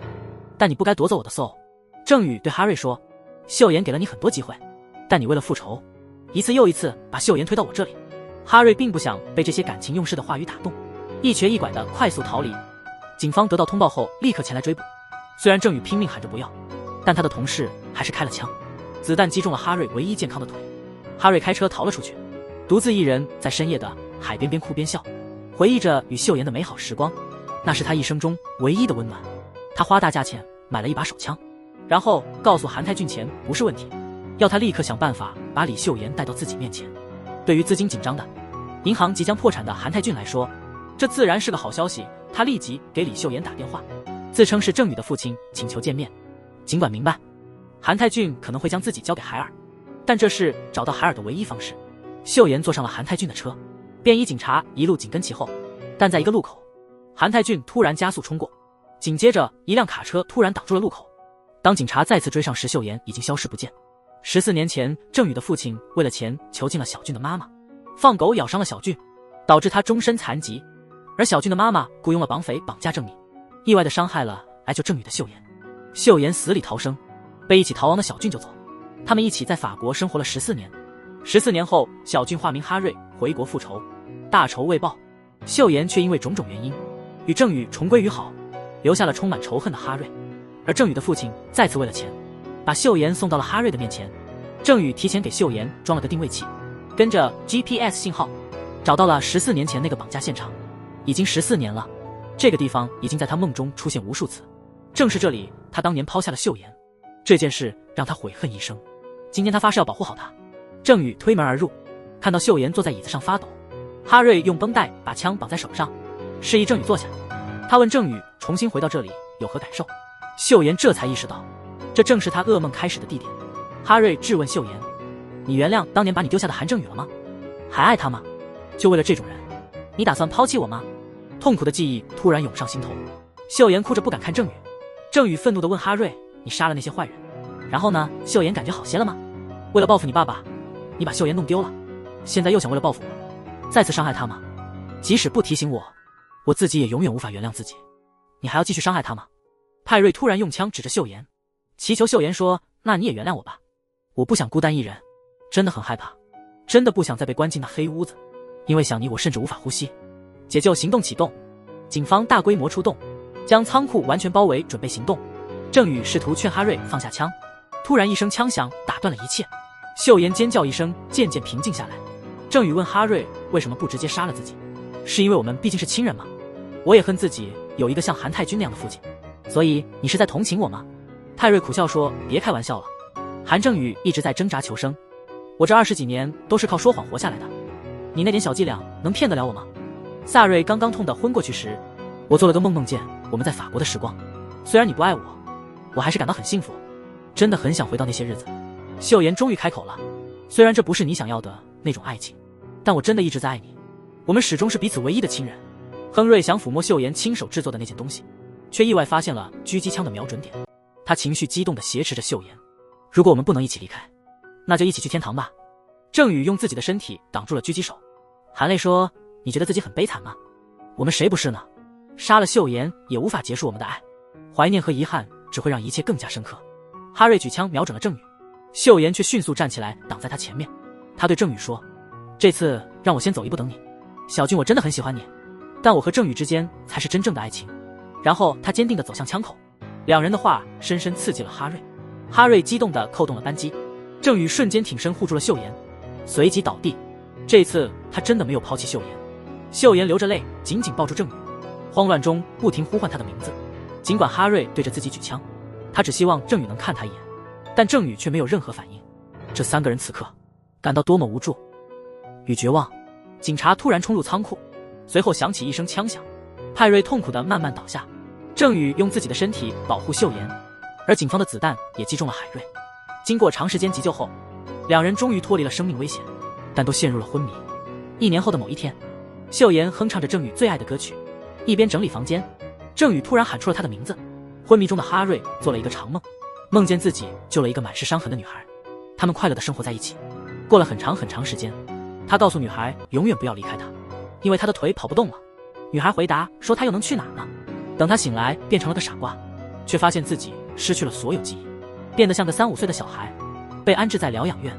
Speaker 1: 但你不该夺走我的 soul。 郑宇对哈瑞说，秀妍给了你很多机会，但你为了复仇，一次又一次把秀妍推到我这里。哈瑞并不想被这些感情用事的话语打动，一瘸一拐的快速逃离。警方得到通报后立刻前来追捕，虽然郑宇拼命喊着不要，但他的同事还是开了枪，子弹击中了哈瑞唯一健康的腿。哈瑞开车逃了出去，独自一人在深夜的海边边哭边笑，回忆着与秀妍的美好时光，那是他一生中唯一的温暖。他花大价钱买了一把手枪，然后告诉韩泰俊钱不是问题，要他立刻想办法把李秀妍带到自己面前。对于资金紧张的银行即将破产的韩泰俊来说，这自然是个好消息。他立即给李秀妍打电话，自称是郑宇的父亲，请求见面。尽管明白韩泰俊可能会将自己交给海尔，但这是找到海尔的唯一方式。秀妍坐上了韩泰俊的车，便衣警察一路紧跟其后，但在一个路口，韩泰俊突然加速冲过，紧接着一辆卡车突然挡住了路口。当警察再次追上时，秀妍已经消失不见。14年前，郑宇的父亲为了钱囚禁了小俊的妈妈，放狗咬伤了小俊，导致他终身残疾。而小俊的妈妈雇佣了绑匪绑架郑敏，意外的伤害了来救郑宇的秀妍。秀妍死里逃生，被一起逃亡的小俊救走。他们一起在法国生活了14年。14年后，小俊化名哈瑞回国复仇，大仇未报，秀妍却因为种种原因与郑宇重归于好，留下了充满仇恨的哈瑞。而郑宇的父亲再次为了钱，把秀妍送到了哈瑞的面前。郑宇提前给秀妍装了个定位器，跟着 GPS 信号找到了14年前那个绑架现场。已经14年了，这个地方已经在他梦中出现无数次，正是这里他当年抛下了秀妍。这件事让他悔恨一生，今天他发誓要保护好她。郑宇推门而入，看到秀妍坐在椅子上发抖，哈瑞用绷带把枪绑在手上，示意郑宇坐下。他问郑宇重新回到这里有何感受，秀妍这才意识到这正是他噩梦开始的地点。哈瑞质问秀妍，你原谅当年把你丢下的韩正宇了吗？还爱他吗？就为了这种人，你打算抛弃我吗？痛苦的记忆突然涌上心头，秀妍哭着不敢看郑宇。郑宇愤怒地问哈瑞，你杀了那些坏人，然后呢？秀妍感觉好些了吗？为了报复你爸爸，你把秀妍弄丢了，现在又想为了报复我，再次伤害他吗？即使不提醒我，我自己也永远无法原谅自己。你还要继续伤害他吗？派瑞突然用枪指着秀妍，祈求秀妍说，那你也原谅我吧，我不想孤单一人，真的很害怕，真的不想再被关进那黑屋子，因为想你我甚至无法呼吸。解救行动启动，警方大规模出动，将仓库完全包围，准备行动。郑宇试图劝哈瑞放下枪，突然一声枪响打断了一切。秀妍尖叫一声，渐渐平静下来。郑宇问哈瑞为什么不直接杀了自己，是因为我们毕竟是亲人吗？我也恨自己有一个像韩泰君那样的父亲，所以你是在同情我吗？泰瑞苦笑说，别开玩笑了，韩正宇一直在挣扎求生，我这20几年都是靠说谎活下来的，你那点小伎俩能骗得了我吗？萨瑞刚刚痛得昏过去时，我做了个梦，梦见我们在法国的时光，虽然你不爱我，我还是感到很幸福，真的很想回到那些日子。秀妍终于开口了，虽然这不是你想要的那种爱情，但我真的一直在爱你，我们始终是彼此唯一的亲人。亨瑞想抚摸秀妍亲手制作的那件东西，却意外发现了狙击枪的瞄准点，他情绪激动地挟持着秀妍，如果我们不能一起离开，那就一起去天堂吧。郑宇用自己的身体挡住了狙击手，含泪说，你觉得自己很悲惨吗？我们谁不是呢？杀了秀妍也无法结束我们的爱，怀念和遗憾只会让一切更加深刻。哈瑞举枪瞄准了郑宇，秀妍却迅速站起来挡在他前面。他对郑宇说，这次让我先走一步等你，小俊我真的很喜欢你，但我和郑宇之间才是真正的爱情。然后他坚定地走向枪口，两人的话深深刺激了哈瑞。哈瑞激动地扣动了扳机，郑宇瞬间挺身护住了秀妍，随即倒地。这次他真的没有抛弃秀妍。秀妍流着泪紧紧抱住郑宇，慌乱中不停呼唤他的名字。尽管哈瑞对着自己举枪，他只希望郑宇能看他一眼，但郑宇却没有任何反应。这3个人此刻感到多么无助与绝望。警察突然冲入仓库，随后响起一声枪响，派瑞痛苦地慢慢倒下。郑宇用自己的身体保护秀妍，而警方的子弹也击中了海瑞。经过长时间急救后，两人终于脱离了生命危险，但都陷入了昏迷。1年后的某一天，秀妍哼唱着郑宇最爱的歌曲，一边整理房间，郑宇突然喊出了他的名字。昏迷中的哈瑞做了一个长梦，梦见自己救了一个满是伤痕的女孩，他们快乐地生活在一起。过了很长很长时间，他告诉女孩永远不要离开他，因为他的腿跑不动了。女孩回答说他又能去哪儿呢？等他醒来变成了个傻瓜，却发现自己失去了所有记忆，变得像个3、5岁的小孩，被安置在疗养院。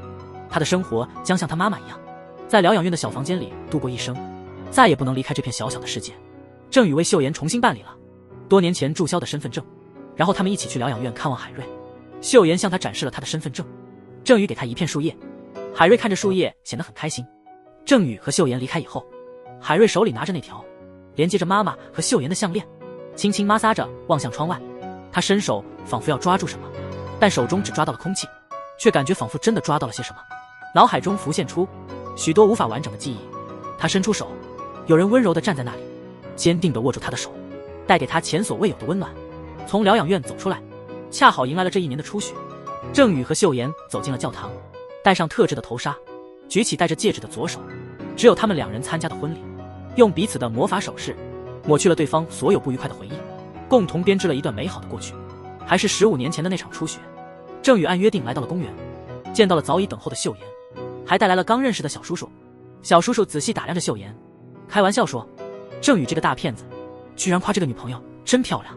Speaker 1: 他的生活将像他妈妈一样，在疗养院的小房间里度过一生，再也不能离开这片小小的世界。郑宇为秀妍重新办理了多年前注销的身份证，然后他们一起去疗养院看望海瑞。秀妍向他展示了他的身份证，郑宇给他一片树叶，海瑞看着树叶显得很开心。郑宇和秀妍离开以后，海瑞手里拿着那条连接着妈妈和秀妍的项链，轻轻摩挲着望向窗外。他伸手仿佛要抓住什么，但手中只抓到了空气，却感觉仿佛真的抓到了些什么。脑海中浮现出许多无法完整的记忆。他伸出手，有人温柔地站在那里，坚定地握住他的手，带给他前所未有的温暖。从疗养院走出来，恰好迎来了这1年的初雪。郑宇和秀妍走进了教堂，戴上特制的头纱，举起戴着戒指的左手，只有他们2人参加的婚礼。用彼此的魔法手势抹去了对方所有不愉快的回忆，共同编织了一段美好的过去。还是15年前的那场初雪，郑宇按约定来到了公园，见到了早已等候的秀妍，还带来了刚认识的小叔叔。小叔叔仔细打量着秀妍，开玩笑说：“郑宇这个大骗子，居然夸这个女朋友真漂亮，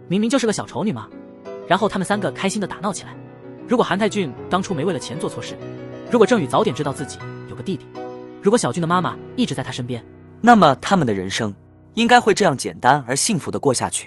Speaker 1: 明明就是个小丑女嘛。”然后他们3个开心地打闹起来。如果韩泰俊当初没为了钱做错事，如果郑宇早点知道自己有个弟弟，如果小俊的妈妈一直在他身边，
Speaker 2: 那么他们的人生应该会这样简单而幸福地过下去。